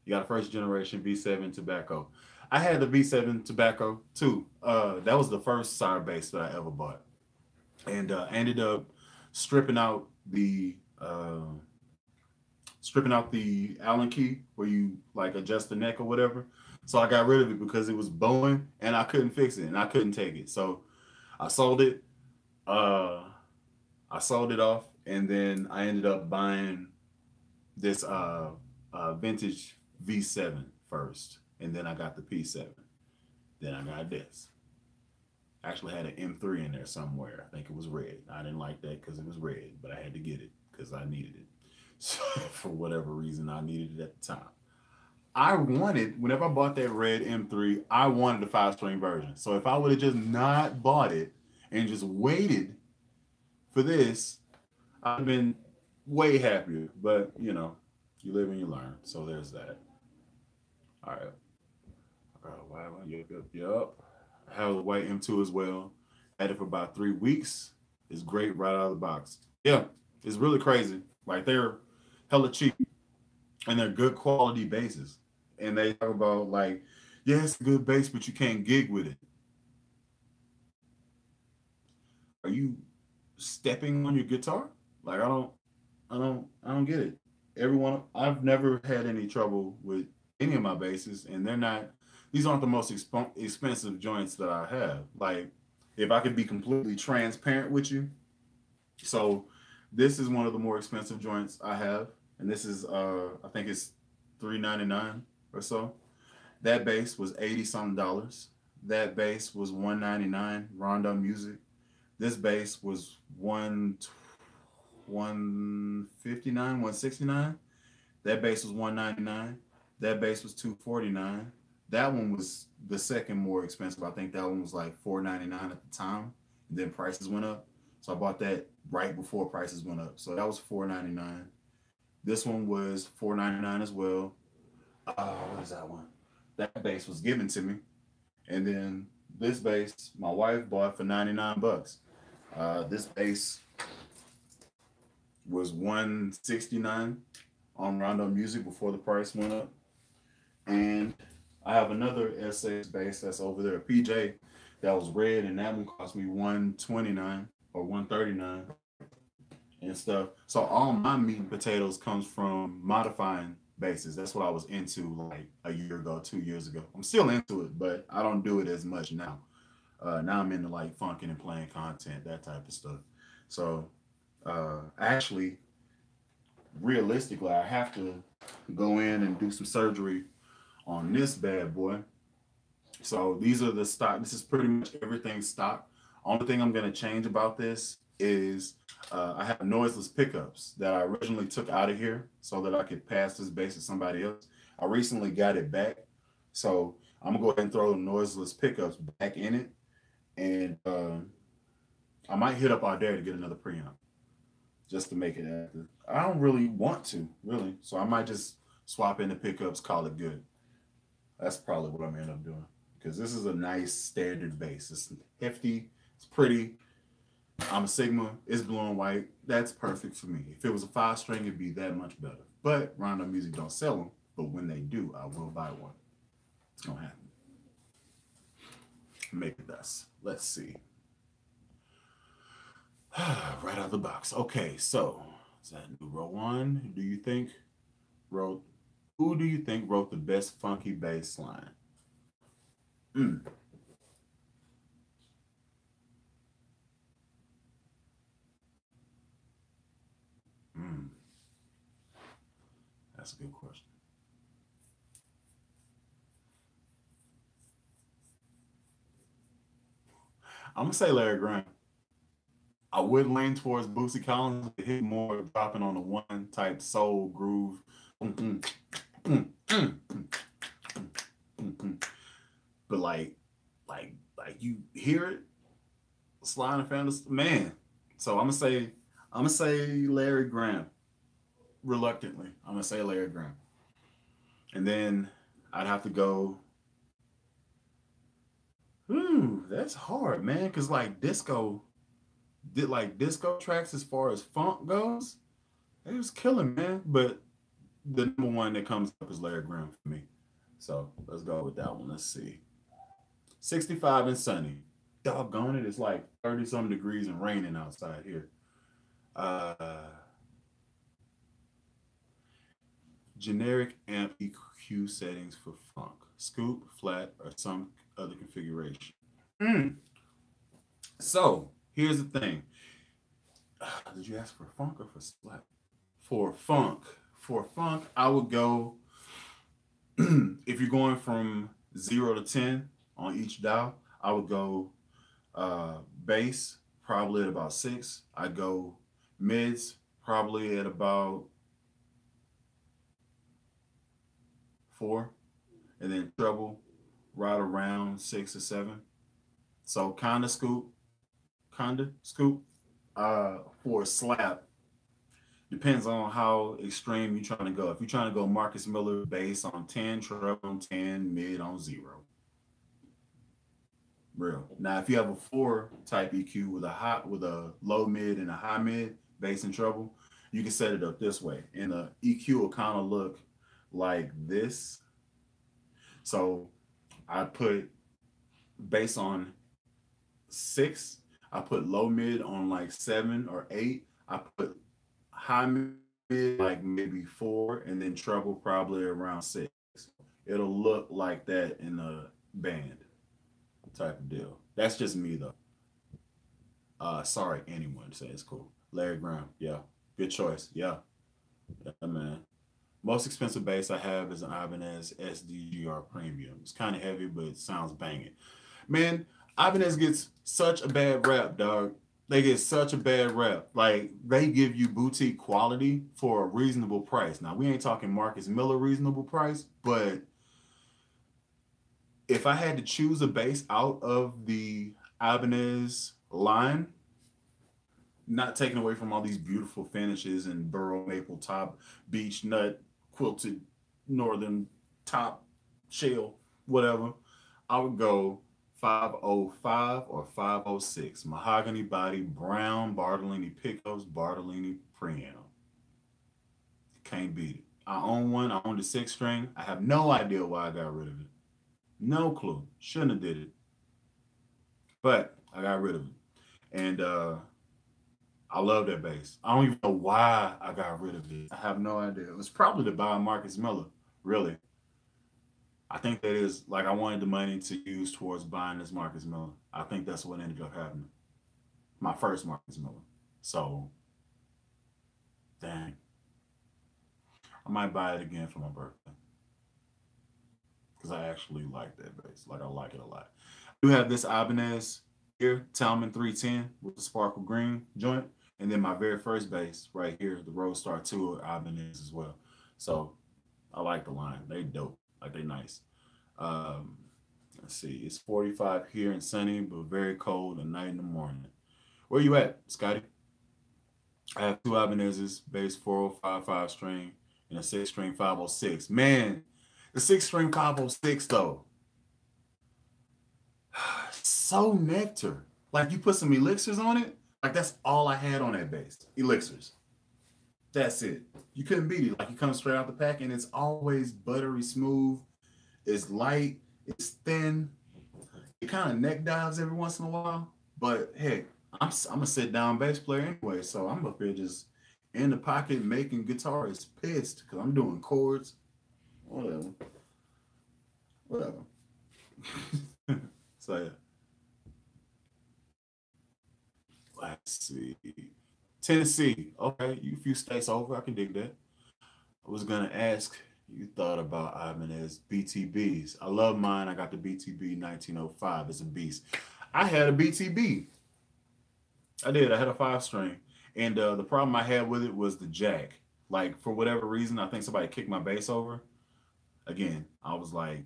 You got a first generation V7 tobacco. I had the V7 tobacco too. That was the first sire bass that I ever bought. And ended up stripping out the Allen key where you like adjust the neck or whatever. So I got rid of it because it was bowing and I couldn't fix it and I couldn't take it. So I sold it. I sold it off, and then I ended up buying this vintage V7 first, and then I got the P7. Then I got this. Actually had an M3 in there somewhere. I think it was red. I didn't like that because it was red, but I had to get it because I needed it. So for whatever reason, I needed it at the time. Whenever I bought that red M3, I wanted the 5-string version. So if I would have just not bought it and just waited for this, I'd have been way happier. But, you know, you live and you learn. So there's that. All right. Yup. I have a white M2 as well. Had it for about 3 weeks. It's great right out of the box. Yeah, it's really crazy. Like they're hella cheap and they're good quality basses. And they talk about like, yeah, it's a good bass, but you can't gig with it. Are you stepping on your guitar? Like I don't get it. I've never had any trouble with any of my basses, and these aren't the most expensive joints that I have. Like, if I could be completely transparent with you, so this is one of the more expensive joints I have, and this is I think it's $3.99 or so. That bass was $80-something. That bass was $199. Rondo Music. This bass was $159, $169. That bass was $199. That bass was $249. That one was the second more expensive. I think that one was like $499 at the time. And then prices went up. So I bought that right before prices went up. So that was $499. This one was $499 as well. What is that one? That bass was given to me. And then this bass, my wife bought for 99 bucks. This bass was $169 on Rondo Music before the price went up. And I have another SS bass that's over there, a PJ, that was red, and that one cost me $129 or $139 and stuff. So all my meat and potatoes comes from modifying basses. That's what I was into like a year ago, 2 years ago. I'm still into it, but I don't do it as much now. Now I'm into like funking and playing content, that type of stuff. So actually, realistically, I have to go in and do some surgery on this bad boy. So these are the stock. This is pretty much everything stock. Only thing I'm going to change about this is I have noiseless pickups that I originally took out of here so that I could pass this bass to somebody else. I recently got it back, so I'm gonna go ahead and throw the noiseless pickups back in it, and I might hit up out there to get another preamp just to make it active. I don't really want to, really, so I might just swap in the pickups, call it good. That's probably what I'm gonna end up doing because this is a nice standard bass. It's hefty, it's pretty. I'm a Sigma. It's blue and white. That's perfect for me. If it was a 5-string, it'd be that much better. But Roundup Music don't sell them. But when they do, I will buy one. It's gonna happen. Make it thus. Let's see. Right out of the box. Okay, so is that new row one? Who do you think wrote the best funky bass line? Mm. Mm. That's a good question. I'm gonna say Larry Graham. I would lean towards Bootsy Collins, but hit more dropping on the one type soul groove. But like you hear it, sliding and fantasy, man. So I'm gonna say Larry Graham. Reluctantly, I'm gonna say Larry Graham, and then I'd have to go. That's hard, man. Cause like disco tracks as far as funk goes, it was killing, man. But the number one that comes up is Larry Graham for me. So let's go with that one. Let's see. 65 and sunny. Doggone it, it's like 30 some degrees and raining outside here. Uh Generic amp EQ settings for funk. Scoop, flat, or some other configuration. Mm. So here's the thing. Did you ask for funk or for flat? For funk. For funk, I would go if you're going from 0 to 10 on each dial, I would go bass probably at about 6. I go mids probably at about 4, and then treble right around 6 or 7. So kind of scoop. For a slap, depends on how extreme you're trying to go. If you're trying to go Marcus Miller bass on 10, treble on 10, mid on 0. Real. Now, if you have a 4 type EQ with a low mid and a high mid, bass and treble, you can set it up this way. And the EQ will kind of look like this. So I put bass on 6. I put low mid on like 7 or 8. I put high mid like maybe 4, and then treble probably around 6. It'll look like that in a band type of deal. That's just me though. Sorry, anyone say it's cool. Larry Graham, yeah, good choice. Yeah, yeah, man. Most expensive bass I have is an Ibanez SDGR Premium. It's kind of heavy, but it sounds banging. Man, Ibanez gets such a bad rap, dog. They get such a bad rap. Like, they give you boutique quality for a reasonable price. Now, we ain't talking Marcus Miller reasonable price, but if I had to choose a bass out of the Ibanez line, not taken away from all these beautiful finishes and burrow maple top, beech nut, quilted northern top, shell, whatever, I would go 505 or 506. Mahogany body, brown Bartolini pickups, Bartolini preamp. Can't beat it. I own one. I own the 6-string. I have no idea why I got rid of it. No clue. Shouldn't have did it. But I got rid of it. And I love that bass. I don't even know why I got rid of it. I have no idea. It was probably to buy Marcus Miller, really. I think that is, like, I wanted the money to use towards buying this Marcus Miller. I think that's what ended up happening. My first Marcus Miller. So, dang. I might buy it again for my birthday. Because I actually like that bass. Like, I like it a lot. I do have this Ibanez here, Talman 310 with the sparkle green joint. And then my very first bass right here, the Roadstar 2 Ibanez as well. So I like the line. They dope. Like they nice. Um, let's see. It's 45 here and sunny, but very cold at night in the morning. Where you at, Scotty? I have two Ibanez's, bass 4055 string, and a six string 506. Man, the six string 506 though, so nectar. Like you put some elixirs on it. Like that's all I had on that bass. Elixirs. That's it. You couldn't beat it. Like it comes straight out the pack, and it's always buttery smooth. It's light. It's thin. It kind of neck dives every once in a while. But heck, I'm a sit down bass player anyway, so I'm up here just in the pocket making guitarists pissed because I'm doing chords. Whatever. So yeah. Let's see. Tennessee. Okay, you a few states over. I can dig that. I was gonna ask you thought about Ibanez BTBs. I love mine. I got the BTB 1905. It's a beast. I had a BTB. I did. I had a 5 string. And the problem I had with it was the jack. Like, for whatever reason, I think somebody kicked my bass over. Again, I was like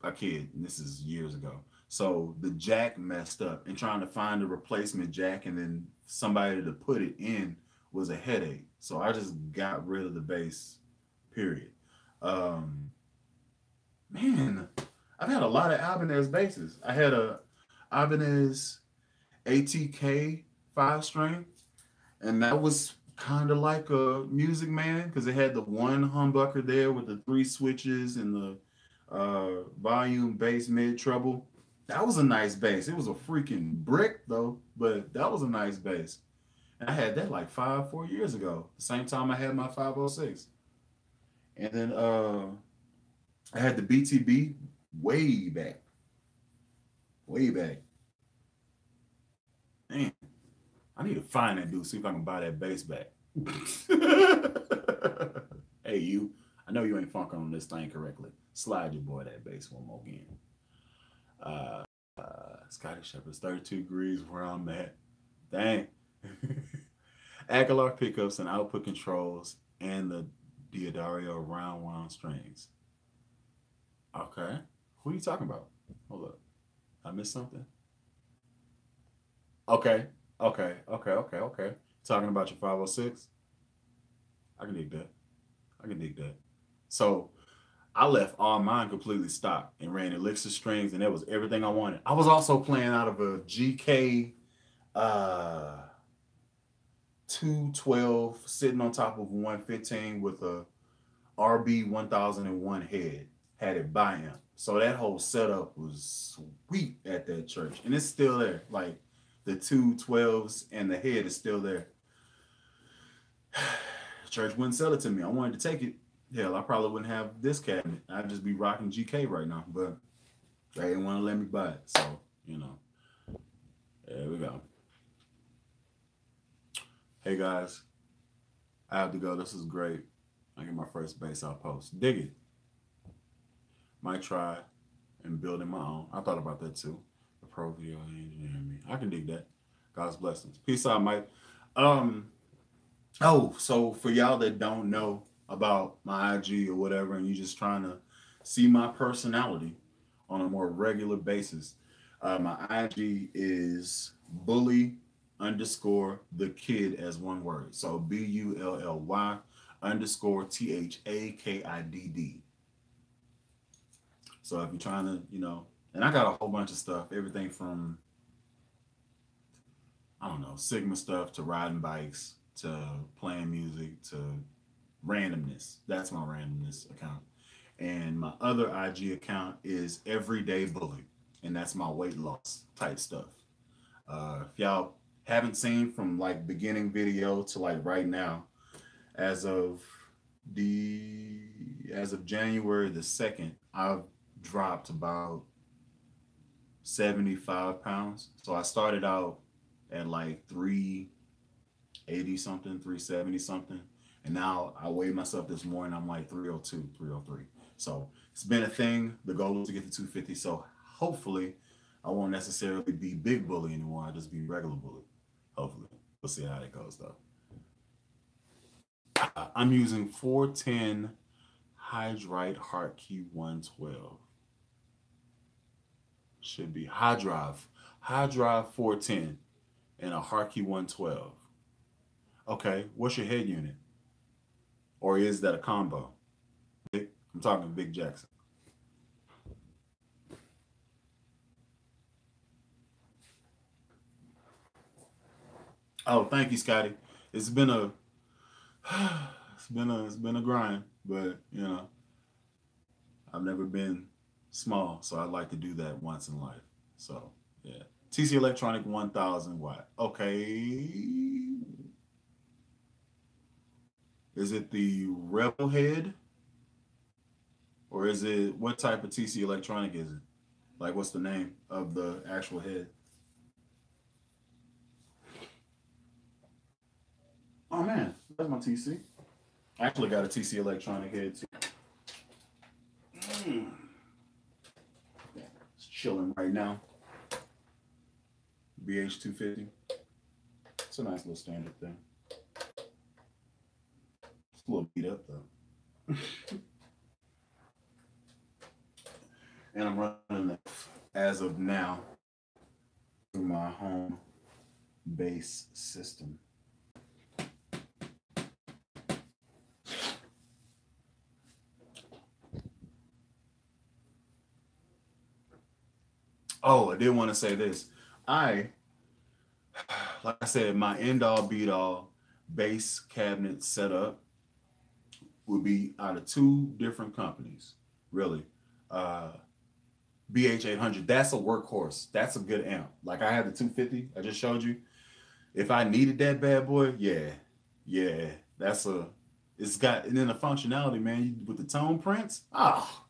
a kid, and this is years ago. So the jack messed up, and trying to find a replacement jack and then somebody to put it in was a headache. So I just got rid of the bass, period. Man, I've had a lot of Ibanez basses. I had a Ibanez ATK 5 string, and that was kind of like a Music Man because it had the one humbucker there with the 3 switches and the volume, bass, mid, treble. That was a nice bass. It was a freaking brick though, but that was a nice bass. And I had that like 4 years ago, the same time I had my 506. And then I had the BTB way back. Way back. Man, I need to find that dude, see if I can buy that bass back. Hey, you. I know you ain't funking on this thing correctly. Slide your boy that bass one more again. Scotty Shepherd's 32 degrees where I'm at. Dang. Aguilar pickups and output controls and the Diodario round wound strings. Okay. Who are you talking about? Hold up. I missed something? Okay. Talking about your 506? I can dig that. So I left all mine completely stock and ran elixir strings, and that was everything I wanted. I was also playing out of a GK 212 sitting on top of 115 with a RB 1001 head. Had it by him. So that whole setup was sweet at that church. And it's still there. Like the 212s and the head is still there. Church wouldn't sell it to me. I wanted to take it. Hell, I probably wouldn't have this cabinet. I'd just be rocking GK right now, but they didn't want to let me buy it. So, you know, there we go. Hey guys, I have to go. This is great. I get my first bass I'll post. Dig it. Might try and building my own. I thought about that too. The pro video engineering me. I can dig that. God's blessings. Peace out, Mike. Oh, so for y'all that don't know about my IG or whatever, and you just trying to see my personality on a more regular basis, my IG is bully_the_kid as one word. So BULLY_THAKIDD. So if you're trying to, you know, and I got a whole bunch of stuff, everything from, I don't know, Sigma stuff to riding bikes to playing music to randomness. That's my randomness account. And my other IG account is Everyday Bully, and that's my weight loss type stuff. If y'all haven't seen from like beginning video to like right now, as of January the 2nd, I've dropped about 75 pounds. So I started out at like 380 something, 370 something. And now I weighed myself this morning. I'm like 302, 303. So it's been a thing. The goal is to get to 250. So hopefully I won't necessarily be big bully anymore. I'll just be regular bully. Hopefully. We'll see how that goes though. I'm using 410 Hydrite Heart Key 112. Should be high drive. High drive 410 and a Heart Key 112. Okay, what's your head unit? Or is that a combo? I'm talking Big Jackson. Oh, thank you, Scotty. It's been a it's been a grind, but you know, I've never been small, so I'd like to do that once in life. So yeah. TC Electronic 1000 watt. Okay. Is it the Rebel head? Or is it what type of TC Electronic is it? Like what's the name of the actual head? Oh man, that's my TC. I actually got a TC Electronic head too. Mm. It's chilling right now. BH250. It's a nice little standard thing. It's a little beat up though. And I'm running that as of now through my home base system. Oh, I did want to say this. Like I said, my end all beat all bass cabinet setup would be out of two different companies, really. BH800, that's a workhorse. That's a good amp. Like I have the 250 I just showed you. If I needed that bad boy, yeah, it's got, and then the functionality, man, with the tone prints,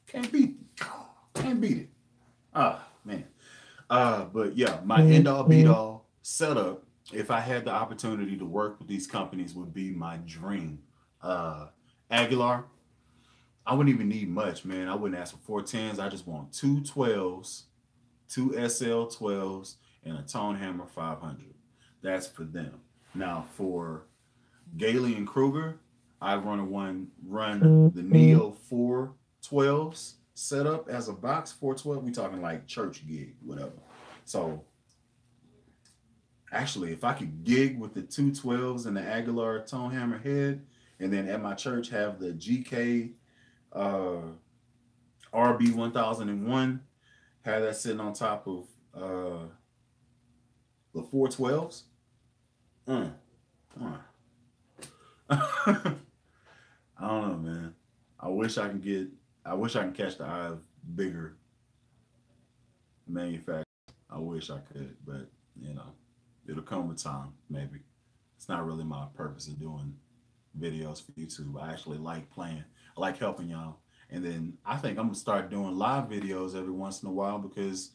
can't beat it. Man. But yeah, my end all beat all setup, if I had the opportunity to work with these companies, would be my dream. Aguilar, I wouldn't even need much, man. I wouldn't ask for 410s. I just want two 12s, two SL12s, and a Tone Hammer 500. That's for them. Now for Gailey and Kruger, I run the Neo 412s set up as a box 412. We talking like church gig, whatever. So actually, if I could gig with the 212s and the Aguilar Tone Hammer head, and then at my church have the GK RB 1001, have that sitting on top of the 412s. I don't know, man. I wish I can catch the eye of bigger manufacturers. I wish I could, but you know, it'll come with time, maybe. It's not really my purpose of doing videos for YouTube. I actually like playing. I like helping y'all. And then I think I'm gonna start doing live videos every once in a while because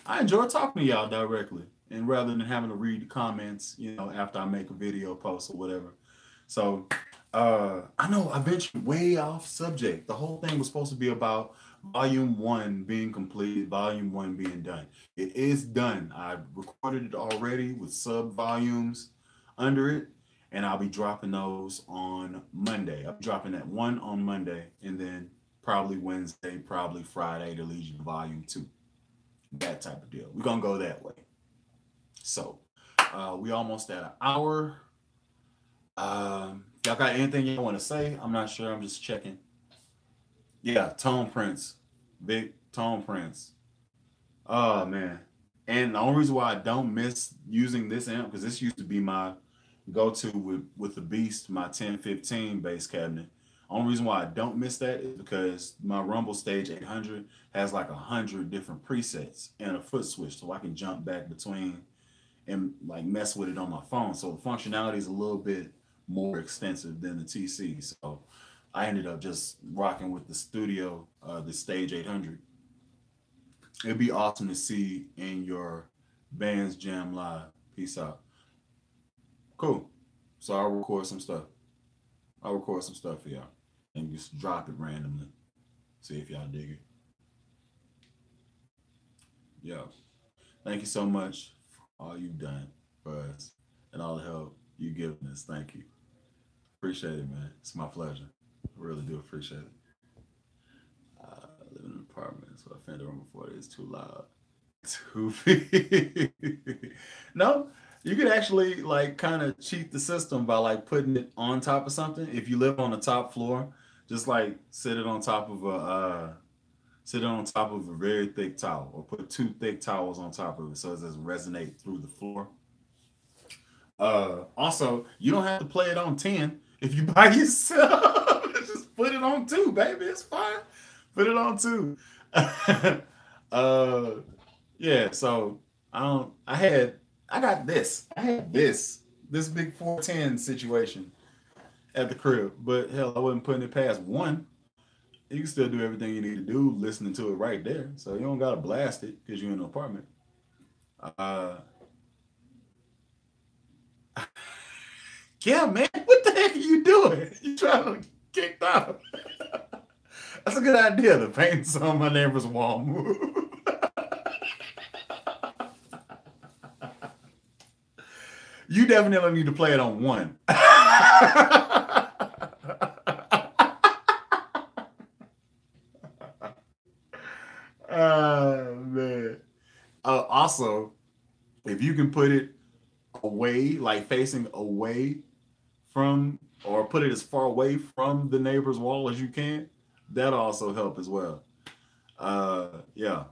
I enjoy talking to y'all directly. And rather than having to read the comments, you know, after I make a video post or whatever. So I know I ventured way off subject. The whole thing was supposed to be about volume 1 being completed, volume 1 being done. It is done. I recorded it already with sub volumes under it, and I'll be dropping those on Monday. I'll be dropping that one on Monday, and then probably Wednesday, probably Friday to lead you to volume 2. That type of deal. We're gonna go that way. So we almost at an hour. Y'all got anything you want to say? I'm not sure. I'm just checking. Yeah, tone prints. Big tone prints. Oh, man. And the only reason why I don't miss using this amp, because this used to be my go-to with the Beast, my 1015 bass cabinet. Only reason why I don't miss that is because my Rumble Stage 800 has like 100 different presets and a foot switch, so I can jump back between and like mess with it on my phone. So the functionality is a little bit more extensive than the TC. So I ended up just rocking with the studio, the Stage 800. It'd be awesome to see in your band's jam live. Peace out. Cool. So I'll record some stuff. For y'all and just drop it randomly. See if y'all dig it. Yo, thank you so much for all you've done for us and all the help you've given us. Thank you. Appreciate it, man. It's my pleasure. I really do appreciate it. apartment, so a Fender room 40 is too loud. Too big. No, you could actually like kind of cheat the system by like putting it on top of something. If you live on the top floor, just like sit it on top of a very thick towel, or put two thick towels on top of it so it doesn't resonate through the floor. Also, you don't have to play it on 10 if you by yourself. Just put it on 2, baby. It's fine. Put it on 2. uh yeah, so I got this. I had this big 410 situation at the crib, but hell, I wasn't putting it past 1. You can still do everything you need to do listening to it right there. So you don't gotta blast it because you're in an apartment. Uh yeah, man, what the heck are you doing? You trying to get out? That's a good idea to paint some of my neighbor's wall move. You definitely need to play it on 1. Oh man. Also, if you can put it away, like facing away from, or put it as far away from the neighbor's wall as you can, that'll also help as well. Yeah.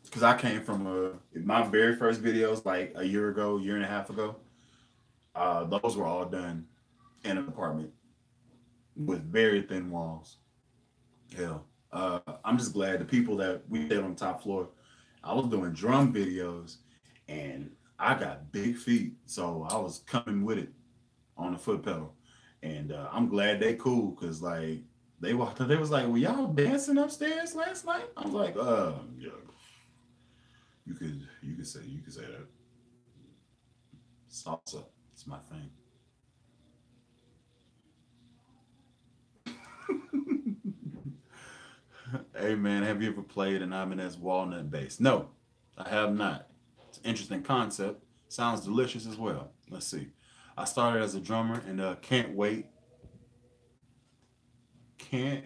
Because I came from my very first videos like a year ago, year and a half ago. Those were all done in an apartment with very thin walls. Hell, I'm just glad the people that we did on the top floor. I was doing drum videos, and I got big feet, so I was coming with it on the foot pedal, and I'm glad they cool because like they walked, they was like, "Were y'all dancing upstairs last night?" I was like, yeah, you could say that. Salsa, it's my thing. Hey man, have you ever played an Ibanez walnut bass? No, I have not. It's an interesting concept. Sounds delicious as well. Let's see. I started as a drummer and can't can't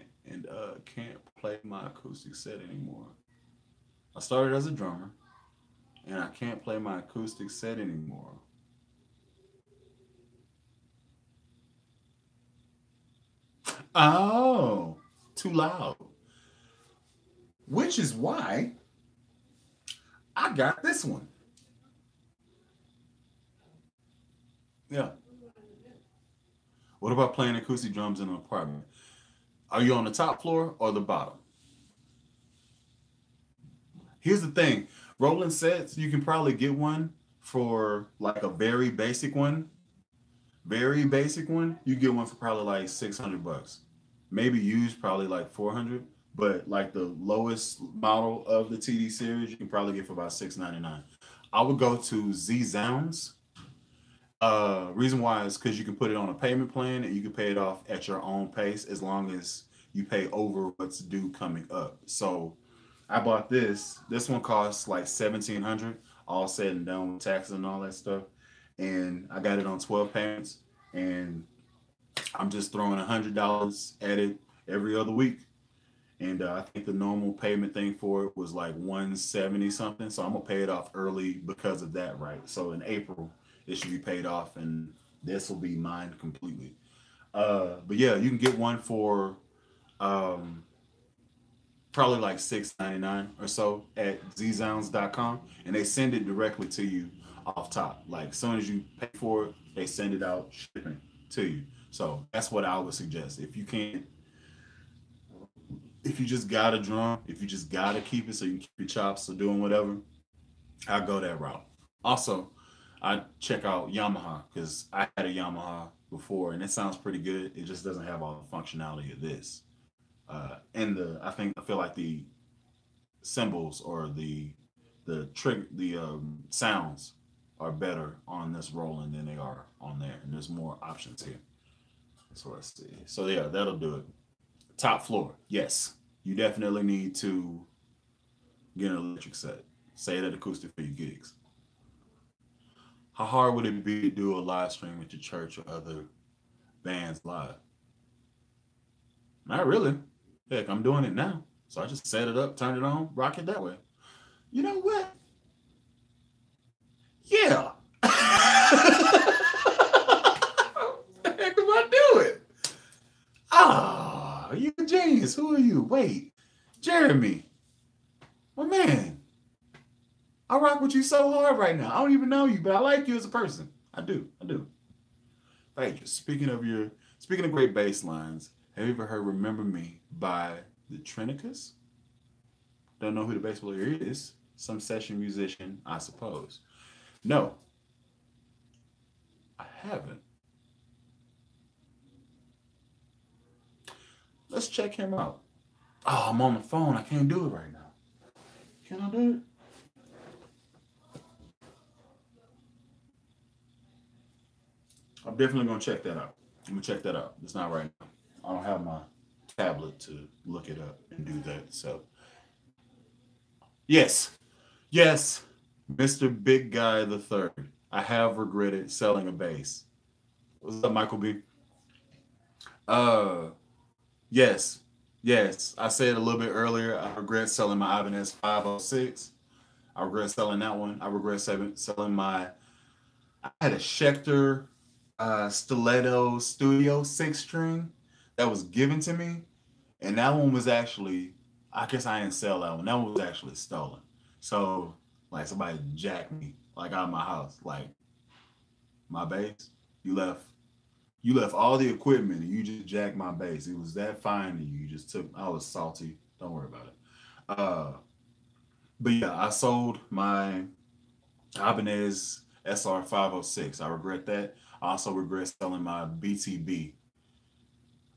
play my acoustic set anymore. I started as a drummer and I can't play my acoustic set anymore. Oh, too loud. Which is why I got this one. Yeah. What about playing acoustic drums in an apartment? Are you on the top floor or the bottom? Here's the thing. Rolling sets, you can probably get one for like a very basic one. Very basic one, you get one for probably like $600. Maybe used probably like 400, but like the lowest model of the TD series, you can probably get for about $699. I would go to Z Sounds. Reason why is because you can put it on a payment plan and you can pay it off at your own pace as long as you pay over what's due coming up. So I bought this. This one costs like 1,700, all said and done with taxes and all that stuff. And I got it on 12 payments, and I'm just throwing $100 at it every other week. And I think the normal payment thing for it was like 170 something. So I'm gonna pay it off early because of that, right? So in April it should be paid off, and this will be mine completely. But yeah, you can get one for probably like $6.99 or so at zzounds.com, and they send it directly to you off top. Like as soon as you pay for it, they send it out shipping to you. So that's what I would suggest. If you can't, if you just got a drum, if you just gotta keep it so you can keep your chops or doing whatever, I'll go that route. Also, I check out Yamaha because I had a Yamaha before and it sounds pretty good. It just doesn't have all the functionality of this. And I feel like the cymbals or the trick the sounds are better on this Roland than they are on there, and there's more options here. So let's see. So yeah, that'll do it. Top floor, yes, you definitely need to get an electric set. Say that acoustic for your gigs. How hard would it be to do a live stream at your church or other bands live? Not really. Heck, I'm doing it now. So I just set it up, turn it on, rock it that way. You know what? Yeah. The heck am I doing? Ah, you a genius. Who are you? Wait, Jeremy. My man. I rock with you so hard right now. I don't even know you, but I like you as a person. I do. I do. Thank you. Speaking of great bass lines, have you ever heard Remember Me by the Trinicas? Don't know who the bass player is. Some session musician, I suppose. No, I haven't. Let's check him out. Oh, I'm on the phone. I can't do it right now. Can I do it? I'm definitely gonna check that out. I'm gonna check that out. It's not right now. I don't have my tablet to look it up and do that. So yes, yes, Mr. Big Guy the Third. I have regretted selling a bass. What's up, Michael B? Uh, yes, yes. I said a little bit earlier. I regret selling my Ibanez 506. I regret selling that one. I regret selling my. I had a Schecter Stiletto Studio 6 string that was given to me, and that one was actually. I guess I didn't sell that one. That one was actually stolen. So like somebody jacked me like out of my house. Like my bass, you left all the equipment and you just jacked my bass. It was that fine and you just took. I was salty. Don't worry about it. But yeah, I sold my Ibanez SR 506. I regret that. I also regret selling my BTB.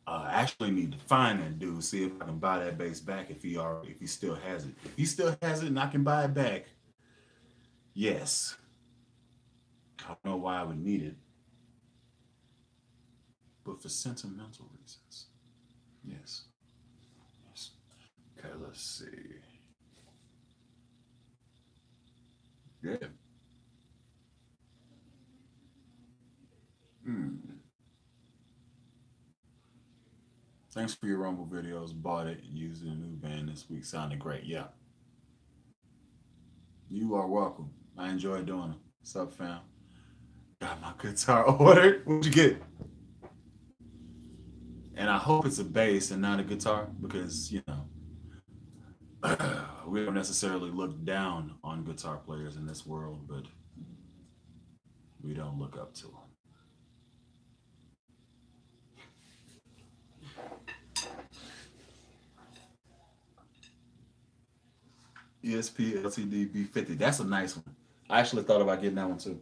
I actually need to find that dude, see if I can buy that bass back if he still has it. If he still has it and I can buy it back, yes. I don't know why I would need it, but for sentimental reasons, yes. Yes. Okay, let's see. Yeah. Thanks for your Rumble videos. Bought it, used it in a new band this week. Sounded great. Yeah. You are welcome. I enjoy doing them. What's up, fam? Got my guitar ordered. What'd you get? And I hope it's a bass and not a guitar because, you know, we don't necessarily look down on guitar players in this world, but we don't look up to them. ESP LTD B50. That's a nice one. I actually thought about getting that one too.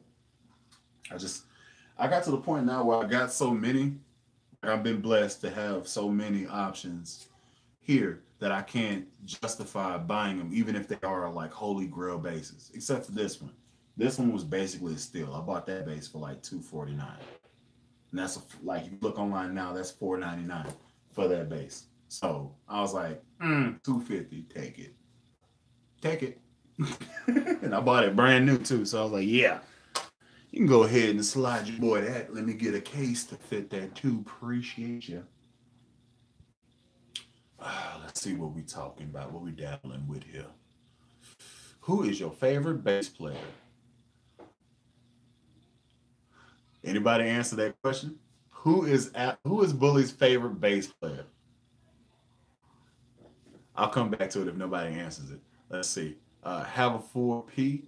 I got to the point now where I got so many. I've been blessed to have so many options here that I can't justify buying them, even if they are like holy grail bases. Except for this one. This one was basically a steal. I bought that base for like $249, and that's like if you look online now, that's $499 for that base. So I was like, $250, take it. Take it. And I bought it brand new too. So I was like, yeah, you can go ahead and slide your boy that. Let me get a case to fit that too. Appreciate you. Let's see what we talking about, what we dabbling with here. Who is your favorite bass player? Anybody answer that question? Who is Bully's favorite bass player? I'll come back to it if nobody answers it. Let's see. Have a 4P.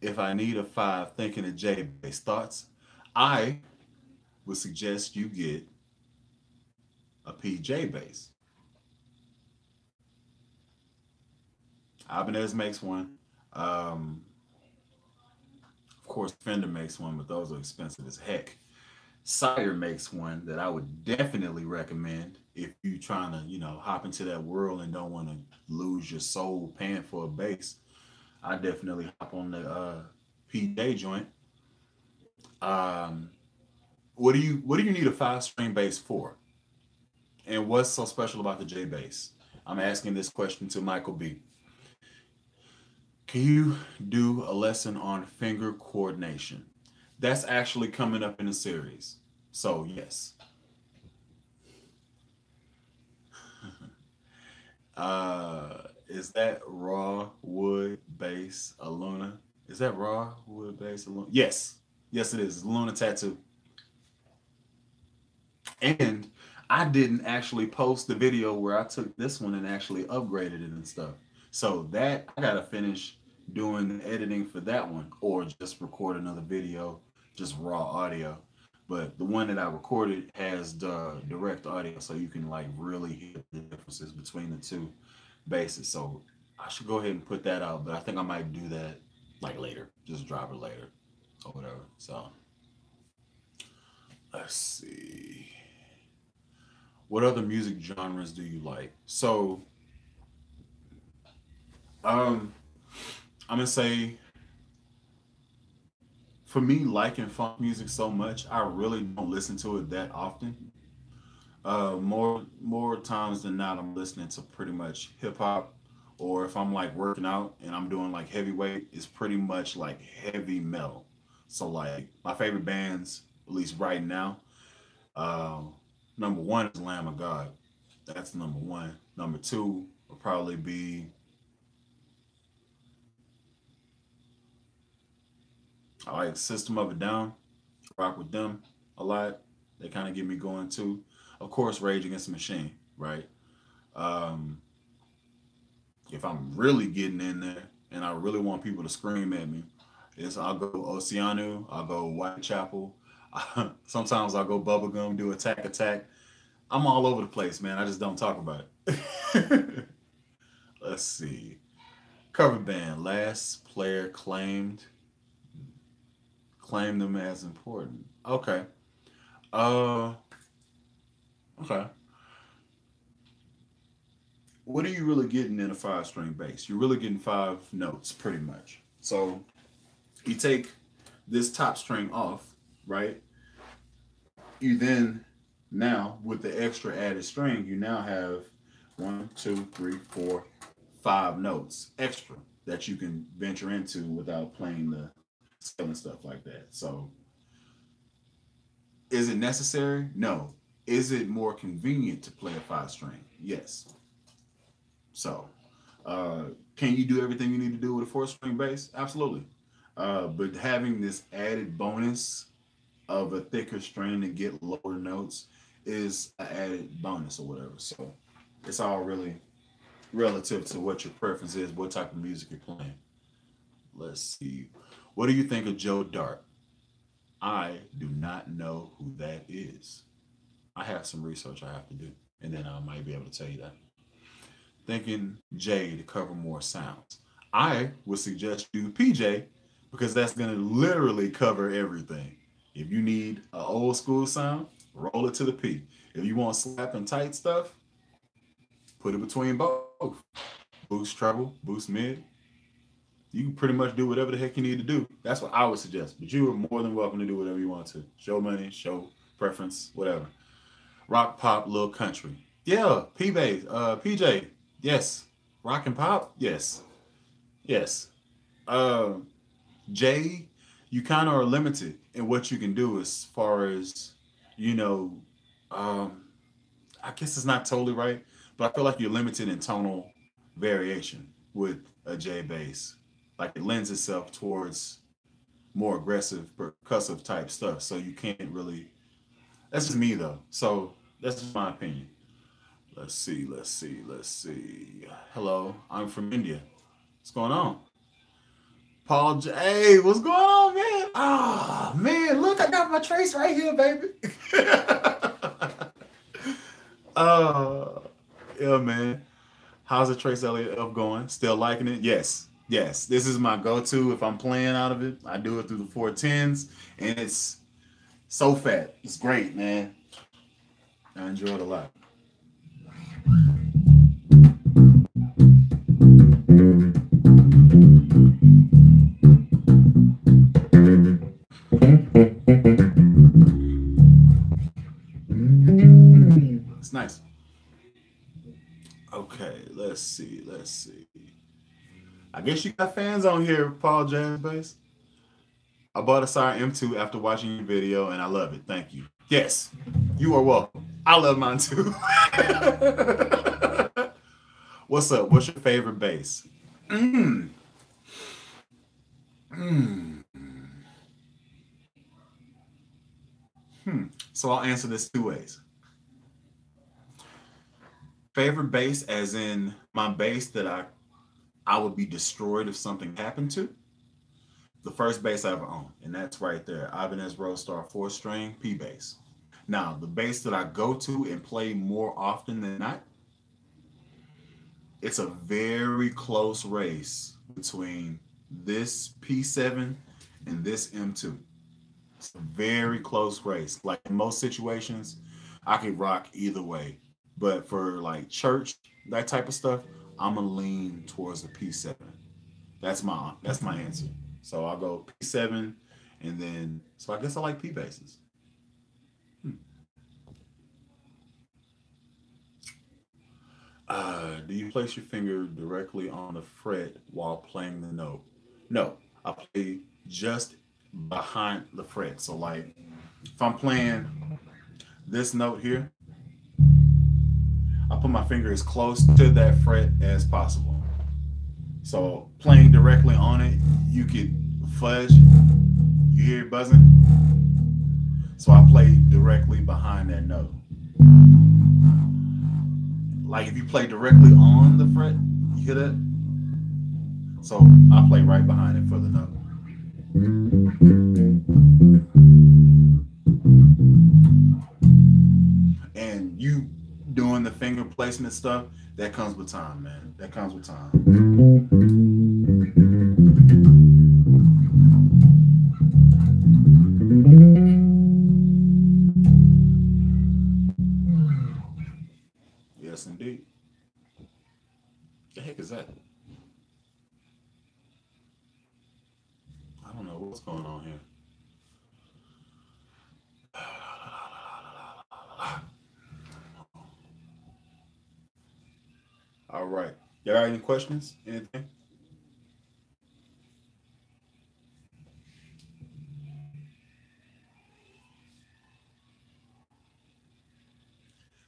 If I need a 5, thinking of J bass. Thoughts? I would suggest you get a PJ bass. Ibanez makes one. Of course, Fender makes one, but those are expensive as heck. Sire makes one that I would definitely recommend if you're trying to, you know, hop into that world and don't want to lose your soul paying for a bass. I definitely hop on the PJ joint. What do you need a 5-string bass for? And what's so special about the J bass? I'm asking this question to Michael B. Can you do a lesson on finger coordination? That's actually coming up in the series. So yes. Is that raw wood base a Luna? Is that raw wood base a Luna? Yes. Yes, it is. It's a Luna tattoo. And I didn't actually post the video where I took this one and actually upgraded it and stuff. So that I gotta finish doing the editing for that one, or just record another video, just raw audio. But the one that I recorded has the direct audio, so you can like really hear the differences between the two bases. So I should go ahead and put that out, but I think I might do that like later, just drop it later or whatever. So let's see. What other music genres do you like? So, I'm gonna say, for me, liking funk music so much, I really don't listen to it that often. More times than not, I'm listening to pretty much hip hop, or if I'm like working out and I'm doing like heavyweight, it's pretty much like heavy metal. So like my favorite bands, at least right now, uh, number one is Lamb of God. That's number one. Number two will probably be I like System of a Down. Rock with them a lot. They kind of get me going too. Of course, Rage Against the Machine, right? Um, if I'm really getting in there and I really want people to scream at me, I'll go Oceanu, I'll go Whitechapel. Sometimes I'll go Bubblegum, do Attack Attack. I'm all over the place, man. I just don't talk about it. Let's see. Cover band. Last player claimed them as important. Okay. Uh okay. What are you really getting in a 5 string bass? You're really getting 5 notes pretty much. So you take this top string off, right? You then now with the extra added string, you now have 1, 2, 3, 4, 5 notes extra that you can venture into without playing the scale and stuff like that. So is it necessary? No. Is it more convenient to play a 5 string? Yes. So can you do everything you need to do with a 4 string bass? Absolutely. But having this added bonus of a thicker string to get lower notes is an added bonus or whatever. So it's all really relative to what your preference is, what type of music you're playing. Let's see. What do you think of Joe Dart? I do not know who that is. I have some research I have to do, and then I might be able to tell you that. Thinking Jay to cover more sounds. I would suggest you PJ because that's going to literally cover everything. If you need an old school sound, roll it to the P. If you want slap and tight stuff, put it between both. Boost treble, boost mid. You can pretty much do whatever the heck you need to do. That's what I would suggest. But you are more than welcome to do whatever you want to. Show money, show preference, whatever. Rock, pop, little country. Yeah, P-Bass, PJ. Yes. Rock and pop? Yes. Yes. Jay, you kind of are limited in what you can do as far as, you know, I guess it's not totally right, but I feel like you're limited in tonal variation with a J bass. Like it lends itself towards more aggressive, percussive type stuff. So you can't really, that's just me though. So that's just my opinion. Let's see. Hello, I'm from India. What's going on? Paul J. Hey, what's going on, man? Ah, man, look, I got my trace right here, baby. Yeah, man. How's the Trace Elliott up going? Still liking it? Yes. Yes. This is my go-to if I'm playing out of it. I do it through the 410s, and it's so fat. It's great, man. I enjoy it a lot. It's nice. Okay, let's see. I guess you got fans on here, Paul Jazz Bass. I bought a Sire M2 after watching your video, and I love it. Thank you. Yes, you are welcome. I love mine too. What's up? What's your favorite bass? Mm. Mm. So I'll answer this two ways. Favorite bass, as in my bass that I would be destroyed if something happened to. The first bass I ever owned, and that's right there, Ibanez Roadstar 4-string P bass. Now, the bass that I go to and play more often than not, it's a very close race between this P7 and this M2. It's a very close race. Like in most situations, I could rock either way. But for like church, that type of stuff, I'm gonna lean towards the P7. That's my answer. So I'll go P7 and then so I guess I like P basses. Hmm. Do you place your finger directly on the fret while playing the note? No, I play just behind the fret. So like if I'm playing this note here, I put my finger as close to that fret as possible. So playing directly on it, you could fudge. You hear it buzzing? So I play directly behind that note. Like if you play directly on the fret, you hear that? So I play right behind it for the note. And you doing the finger placement stuff, that comes with time, man. That comes with time. Yes, indeed. The heck is that? I don't know what's going on here. All right. Y'all got any questions? Anything?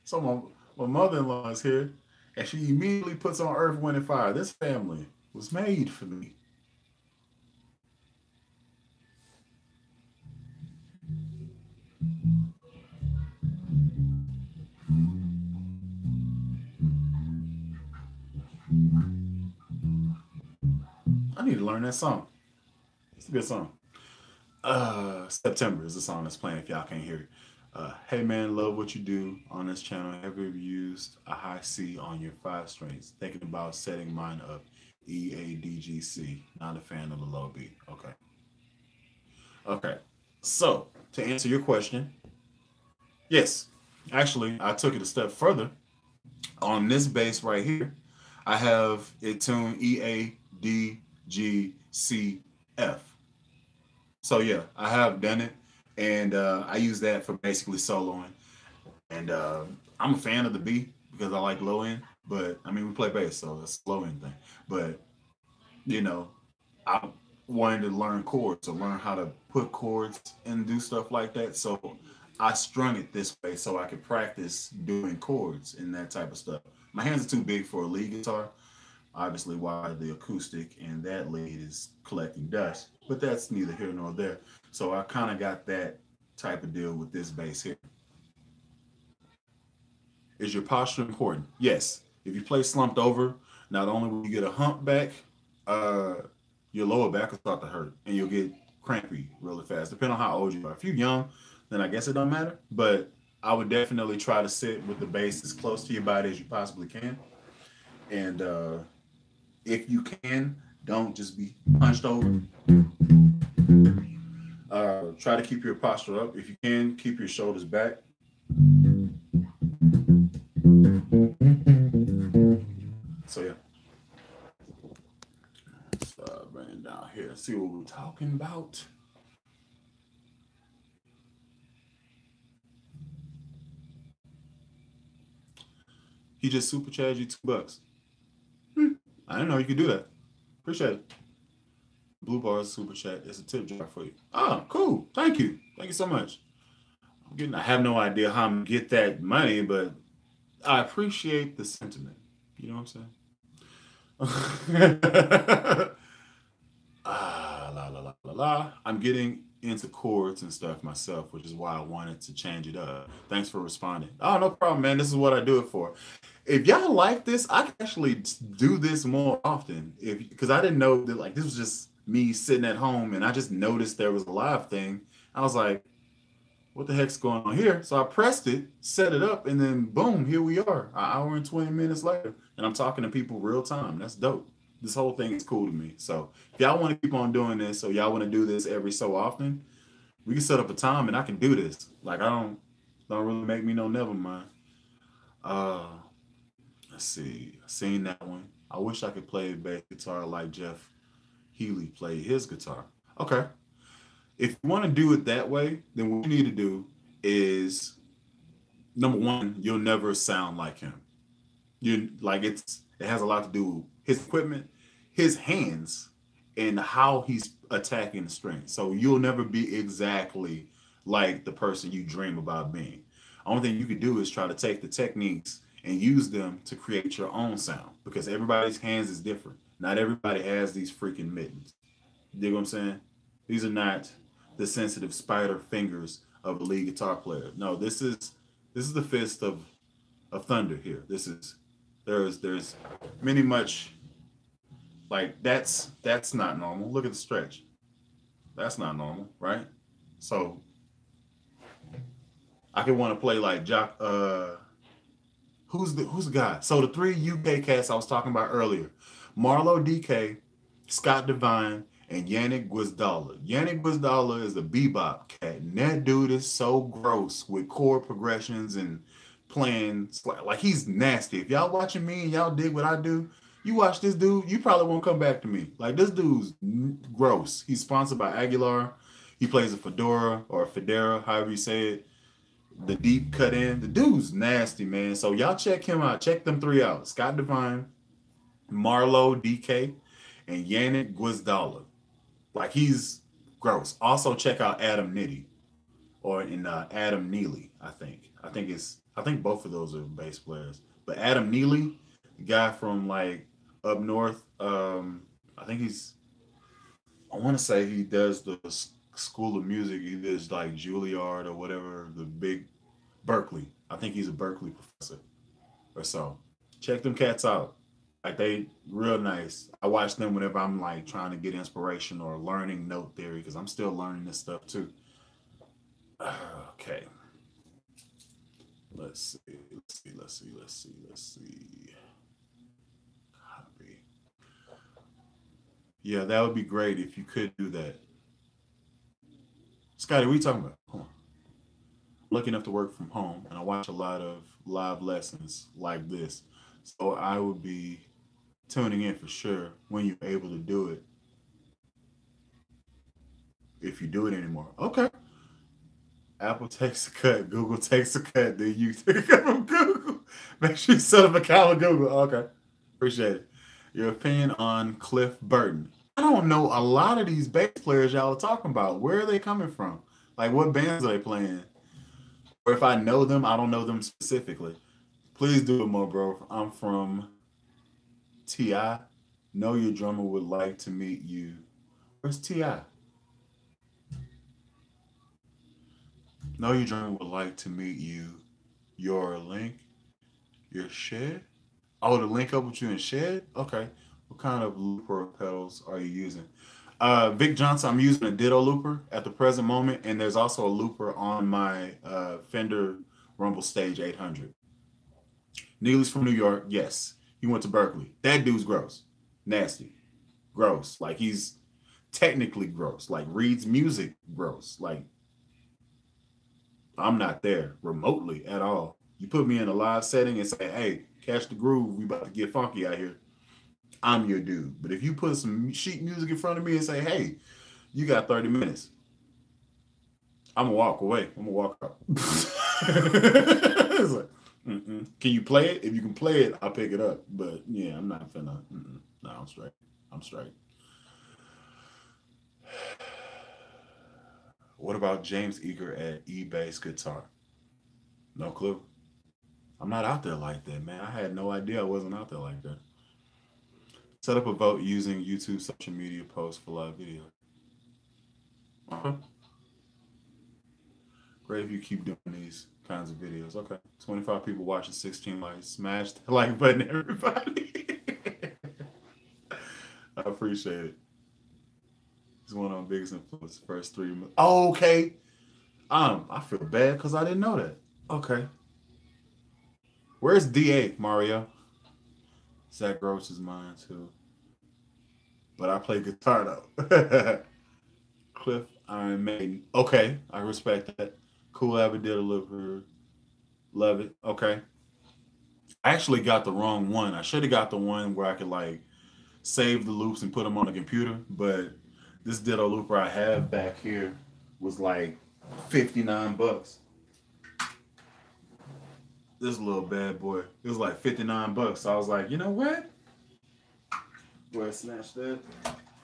So my mother-in-law is here, and she immediately puts on Earth, Wind, and Fire. This family was made for me. I need to learn that song. It's a good song. September is the song that's playing if y'all can't hear it. Hey man, love what you do on this channel. Have you ever used a high C on your 5 strings? Thinking about setting mine up EADGC. Not a fan of the low B. Okay. Okay. So to answer your question, yes. Actually, I took it a step further. On this bass right here, I have it tuned EADGCF. So yeah, I have done it, and I use that for basically soloing. And I'm a fan of the B because I like low end. But I mean, we play bass, so it's a low end thing. But you know, I wanted to learn chords, to learn how to put chords and do stuff like that. So I strung it this way so I could practice doing chords and that type of stuff. My hands are too big for a lead guitar, obviously why the acoustic and that lead is collecting dust, but that's neither here nor there. So I kind of got that type of deal with this bass here. Is your posture important? Yes. If you play slumped over, not only will you get a hump back, uh, your lower back will start to hurt and you'll get crampy really fast, depending on how old you are. If you're young, then I guess it don't matter. But I would definitely try to sit with the bass as close to your body as you possibly can. And if you can, don't just be hunched over. Try to keep your posture up. If you can, keep your shoulders back. So yeah. Let's bring it down here. See what we're talking about. He just super charged you $2. I didn't know you could do that. Appreciate it. Blue Bars super chat. It's a tip jar for you. Oh, cool. Thank you. Thank you so much. I have no idea how I'm gonna get that money, but I appreciate the sentiment. You know what I'm saying? La la la la la. I'm getting into chords and stuff myself, which is why I wanted to change it up. Thanks for responding. Oh, no problem, man. This is what I do it for. If y'all like this, I can actually do this more often. If because I didn't know that like this was just me sitting at home and I just noticed there was a live thing. I was like, what the heck's going on here? So I pressed it, set it up, and then boom, here we are, an hour and 20 minutes later. And I'm talking to people real time. That's dope. This whole thing is cool to me. So if y'all want to keep on doing this, or y'all want to do this every so often, we can set up a time and I can do this. Like I don't really make me no never mind. Uh let's see. I seen that one. I wish I could play bass guitar like Jeff Healy played his guitar. Okay. If you want to do it that way, then what you need to do is number one, you'll never sound like him. You like it has a lot to do with his equipment, his hands, and how he's attacking the string. So you'll never be exactly like the person you dream about being. Only thing you could do is try to take the techniques and use them to create your own sound because everybody's hands is different. Not everybody has these freaking mittens. You know what I'm saying? These are not the sensitive spider fingers of a lead guitar player. No, this is the fist of thunder here. This is there's many much like that's not normal. Look at the stretch. That's not normal, right? So I could want to play like Jock who's the guy? So the three UK cats I was talking about earlier. Marlo DK, Scott Devine, and Yannick Gwizdala. Yannick Gwizdala is a bebop cat, and that dude is so gross with chord progressions and playing like he's nasty. If y'all watching me and y'all dig what I do, you watch this dude, you probably won't come back to me. Like this dude's gross. He's sponsored by Aguilar. He plays a fedora or a federa, however you say it. The deep cut in. The dude's nasty, man. So y'all check him out. Check them three out. Scott Devine, Marlo DK, and Yannick Gwizdala. Like he's gross. Also check out Adam Nitty or in Adam Neely. I think both of those are bass players. But Adam Neely, the guy from like up north, I think he's. I want to say he does the School of Music. He does like Juilliard or whatever the big Berkeley. I think he's a Berkeley professor or so. Check them cats out. Like they real nice. I watch them whenever I'm like trying to get inspiration or learning note theory because I'm still learning this stuff too. Okay. Let's see. Copy. Yeah, that would be great if you could do that. Scotty, what are you talking about? Hold on. I'm lucky enough to work from home and I watch a lot of live lessons like this. So I would be tuning in for sure when you're able to do it. If you do it anymore. Okay. Apple takes a cut, Google takes a cut, then you take a cut from Google. Make sure you set up an account with Google. Okay. Appreciate it. Your opinion on Cliff Burton. I don't know a lot of these bass players y'all are talking about. Where are they coming from? Like what bands are they playing? Or if I know them, I don't know them specifically. Please do it more, bro. I'm from T.I. Know your drummer would like to meet you. Where's T.I.? Know your drummer would like to meet you. Your link, your shed? Oh, to link up with you in shed? Okay. What kind of looper pedals are you using? Vic Johnson, I'm using a Ditto looper at the present moment, and there's also a looper on my Fender Rumble Stage 800. Neely's from New York. Yes. He went to Berkeley. That dude's gross. Nasty. Gross. Like he's technically gross. Like reads music gross. Like I'm not there remotely at all. You put me in a live setting and say, hey, catch the groove. We about to get funky out here. I'm your dude. But if you put some sheet music in front of me and say, hey, you got 30 minutes, I'm going to walk away. I'm going to walk out. It's like, can you play it? If you can play it, I'll pick it up. But yeah, I'm not finna. No, I'm straight. I'm straight. What about James Eager at eBass Guitar? No clue. I'm not out there like that, man. I had no idea I wasn't out there like that. Set up a vote using YouTube social media posts for live video. Okay. Great if you keep doing these kinds of videos. Okay. 25 people watching, 16 likes. Smash the like button, everybody. I appreciate it. He's one of my biggest influences. First 3 months. Oh, okay. I feel bad because I didn't know that. Okay. Where's DA, Mario? Zach Roach is mine too. But I play guitar though. Cliff Iron Maiden. Okay, I respect that. Cool Abbott did a little. Love it. Okay. I actually got the wrong one. I should have got the one where I could like save the loops and put them on the computer. But this Ditto looper I have back here was like $59. This little bad boy. It was like $59. So I was like, you know what? Go ahead, snatch that.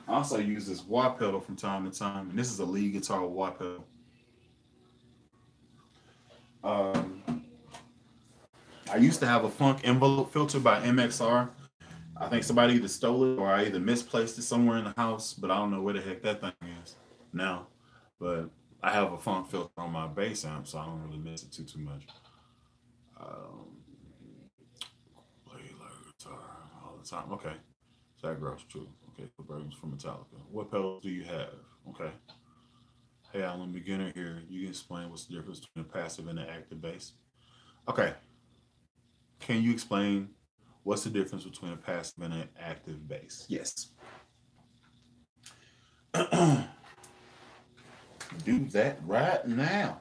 I also use this wah pedal from time to time, and this is a lead guitar wah pedal. I used to have a funk envelope filter by MXR. I think somebody either stole it or I either misplaced it somewhere in the house, but I don't know where the heck that thing is now. But I have a funk filter on my bass amp, so I don't really miss it too much. Play like guitar all the time. Okay. That grows true. Okay, the Burton's from Metallica. What pedals do you have? Okay. Hey, I'm a beginner here. You can explain what's the difference between a passive and an active bass? Okay. Can you explain what's the difference between a passive and an active bass? Yes. Do that right now.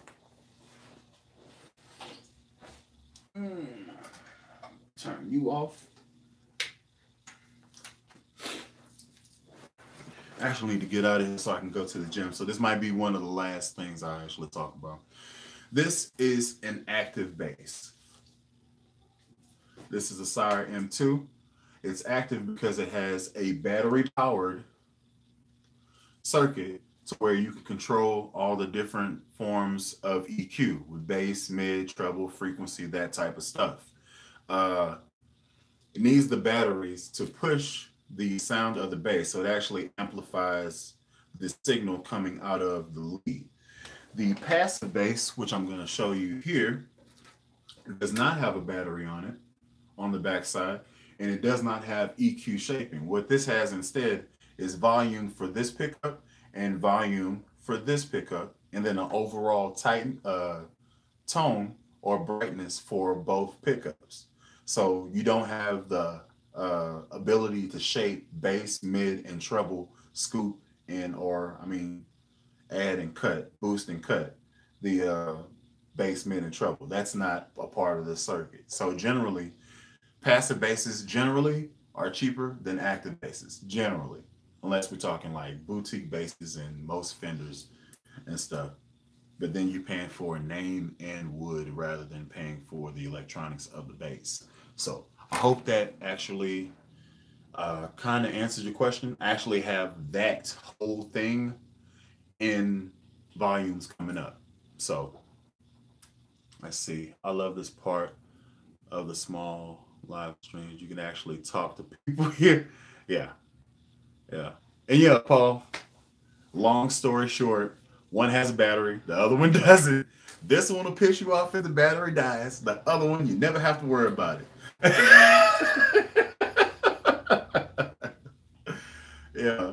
Turn you off. I actually need to get out of here so I can go to the gym. So this might be one of the last things I actually talk about. This is an active bass. This is a Sire M2. It's active because it has a battery-powered circuit to where you can control all the different forms of EQ with bass, mid, treble, frequency, that type of stuff. It needs the batteries to push the sound of the bass, so it actually amplifies the signal coming out of the lead. The passive bass, which I'm going to show you here, does not have a battery on it on the back side, and it does not have EQ shaping. What this has instead is volume for this pickup and volume for this pickup, and then an overall tighten tone or brightness for both pickups. So you don't have the ability to shape bass, mid, and treble, scoop, and add and cut, boost and cut the bass, mid, and treble. That's not a part of the circuit. So generally, passive basses generally are cheaper than active basses, generally, unless we're talking like boutique basses and most Fenders and stuff. But then you're paying for name and wood rather than paying for the electronics of the bass. So I hope that actually kind of answers your question. I actually have that whole thing in volumes coming up. So let's see. I love this part of the small live streams. You can actually talk to people here. Yeah. And yeah, Paul, long story short, one has a battery, the other one doesn't. This one will piss you off if the battery dies. The other one, you never have to worry about it. Yeah.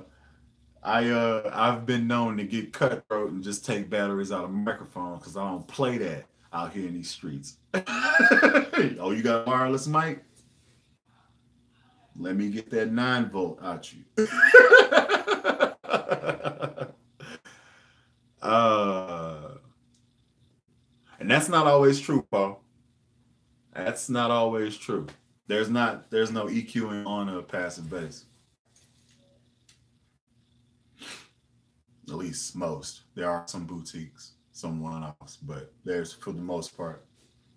I've been known to get cutthroat and just take batteries out of microphones because I don't play that out here in these streets. Oh, you got a wireless mic? Let me get that 9-volt out you. And that's not always true, Paul. That's not always true. There's no EQing on a passive bass. At least most. There are some boutiques, some one-offs, but there's for the most part.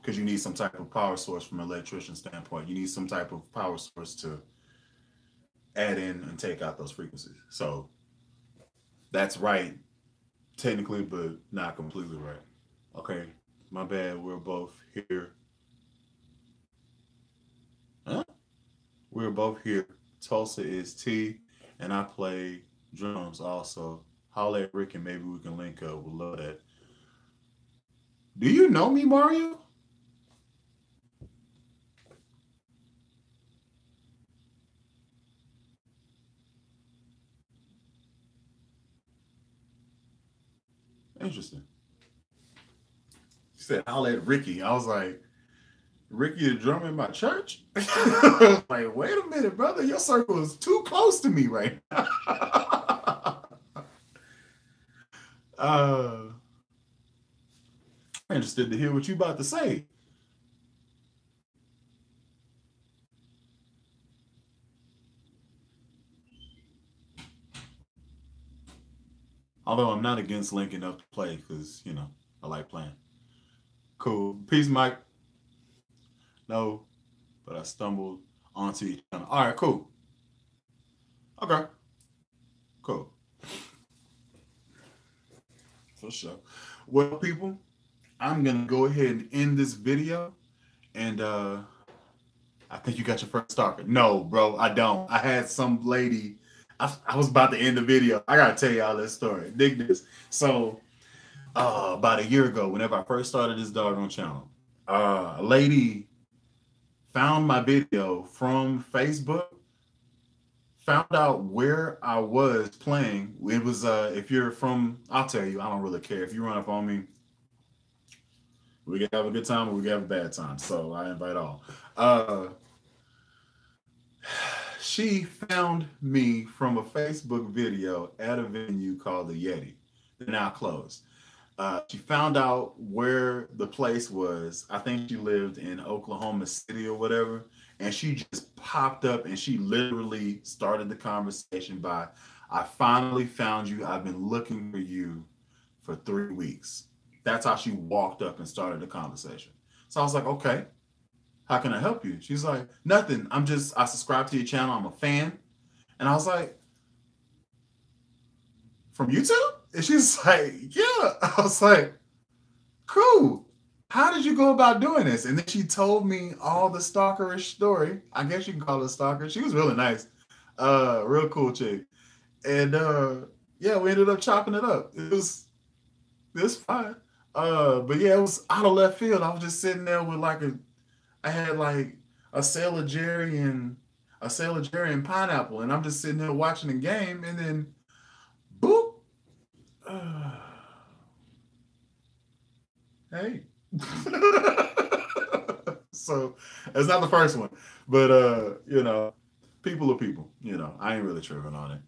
Because you need some type of power source from an electrician standpoint. You need some type of power source to add in and take out those frequencies. So that's right, technically, but not completely right. Okay, my bad. We're both here. Huh? We're both here Tulsa is T, and I play drums also. Holla at Rick and maybe we can link up. We'd love that. Do you know me, Mario? Interesting. She said, holla at Ricky. I was like, Ricky the drummer in my church? Like, wait a minute, brother. Your circle is too close to me right now. I'm interested to hear what you about to say. Although I'm not against linking up to play because, you know, I like playing. Cool. Peace, Mike. No, but I stumbled onto each other. All right, cool. Okay, cool. For sure. Well, people, I'm going to go ahead and end this video. And I think you got your first stalker. No, bro, I don't. I had some lady. I was about to end the video. I got to tell y'all this story. Dig this. So, about a year ago, whenever I first started this doggone channel, a lady found my video from Facebook, found out where I was playing. It was, if you're from, I'll tell you, I don't really care. If you run up on me, we can have a good time or we can have a bad time. So I invite all. She found me from a Facebook video at a venue called the Yeti. They're now closed. She found out where the place was. I think she lived in Oklahoma City or whatever. And she just popped up and she literally started the conversation by, I finally found you. I've been looking for you for 3 weeks. That's how she walked up and started the conversation. So I was like, okay, how can I help you? She's like, nothing. I subscribe to your channel. I'm a fan. And I was like, from YouTube? And she's like, yeah. I was like, cool. How did you go about doing this? And then she told me all the stalkerish story. I guess you can call her a stalker. She was really nice. Real cool chick. And yeah, we ended up chopping it up. It was fine. But yeah, it was out of left field. I was just sitting there with I had like a Sailor Jerry and pineapple, and I'm just sitting there watching the game, and then boop. Hey. So it's not the first one, but you know, people are people. You know, I ain't really tripping on it.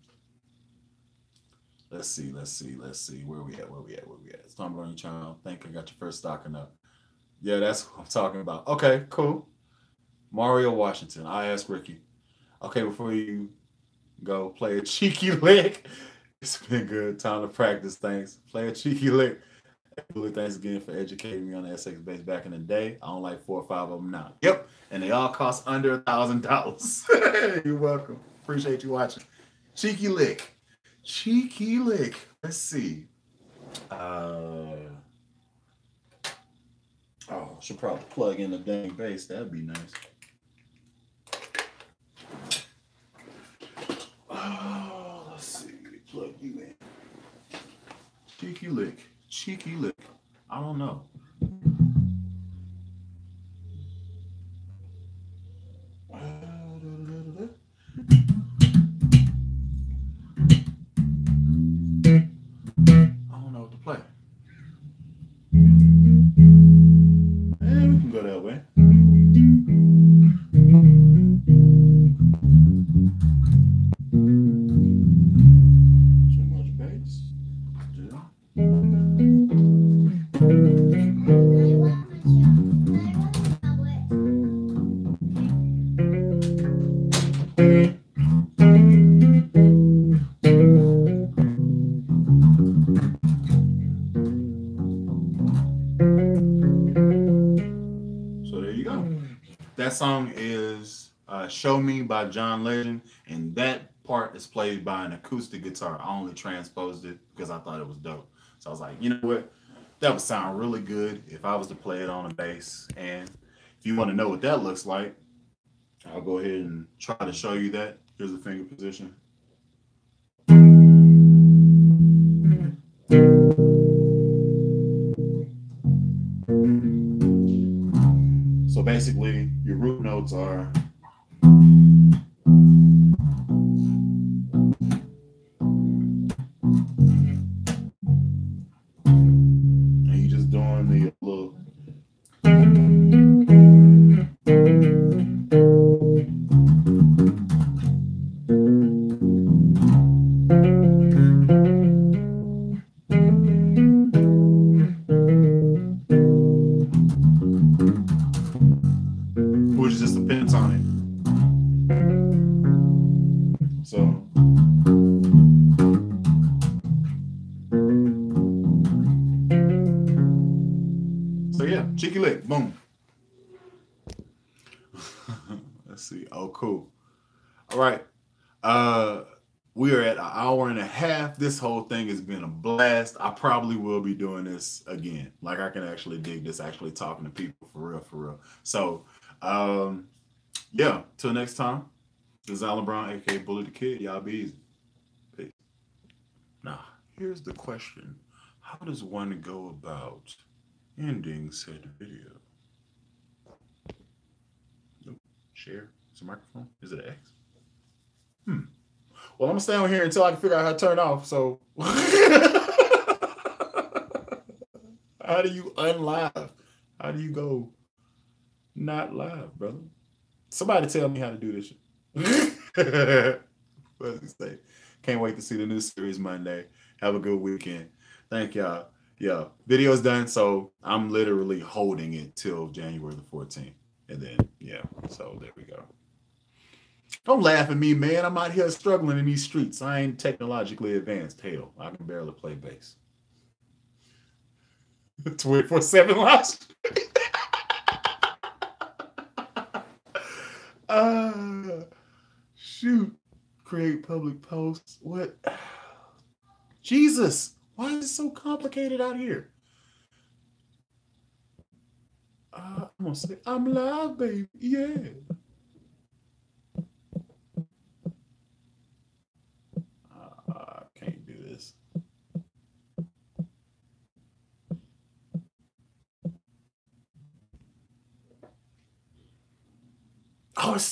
Let's see. Where we at? Stumble on your channel. Think I got your first stocking up. Yeah, that's what I'm talking about. Okay, cool. Mario Washington. I asked Ricky. Okay, before you go, play a cheeky lick. It's been good. Time to practice things. Play a cheeky lick. Really, thanks again for educating me on the SX bass back in the day. I own like 4 or 5 of them now. Yep, and they all cost under $1,000. You're welcome. Appreciate you watching. Cheeky lick. Cheeky lick. Let's see. Should probably plug in the dang bass. That'd be nice. Let's see. Plug you in. Cheeky lick. Cheeky lick. I don't know. I don't know what to play. And we can go that way. Too much bass. So there you go. That song is Show Me by John Legend, and that part is played by an acoustic guitar. I only transposed it because I thought it was dope. So I was like, you know what? That would sound really good if I was to play it on a bass. And if you want to know what that looks like, I'll go ahead and try to show you that. Here's the finger position. So basically, your root notes are and you just doing the little which is just a pentatonic. So yeah, cheeky lick, boom. Let's see. Oh, cool. All right. We are at an hour and a half. This whole thing has been a blast. I probably will be doing this again. Like I can actually dig this, actually talking to people for real, for real. So yeah, till next time. This is Alan Brown, aka Bully the Kid. Y'all be easy. Peace. Now, here's the question. How does one go about ending said video? Nope. Share. Is it a microphone? Is it an X? Well, I'm gonna stay on here until I can figure out how to turn off. So how do you unlive? How do you go not live, brother? Somebody tell me how to do this shit. What does he say? Can't wait to see the new series Monday. Have a good weekend. Thank y'all. Yeah, video's done, so I'm literally holding it till January the 14th. And then, yeah, so there we go. Don't laugh at me, man. I'm out here struggling in these streets. I ain't technologically advanced. Hell, I can barely play bass. 24/7 live stream. Shoot. Create public posts. What? Jesus. Why is it so complicated out here? I'm going to say, I'm live, baby. Yeah. Can't do this. Oh, it's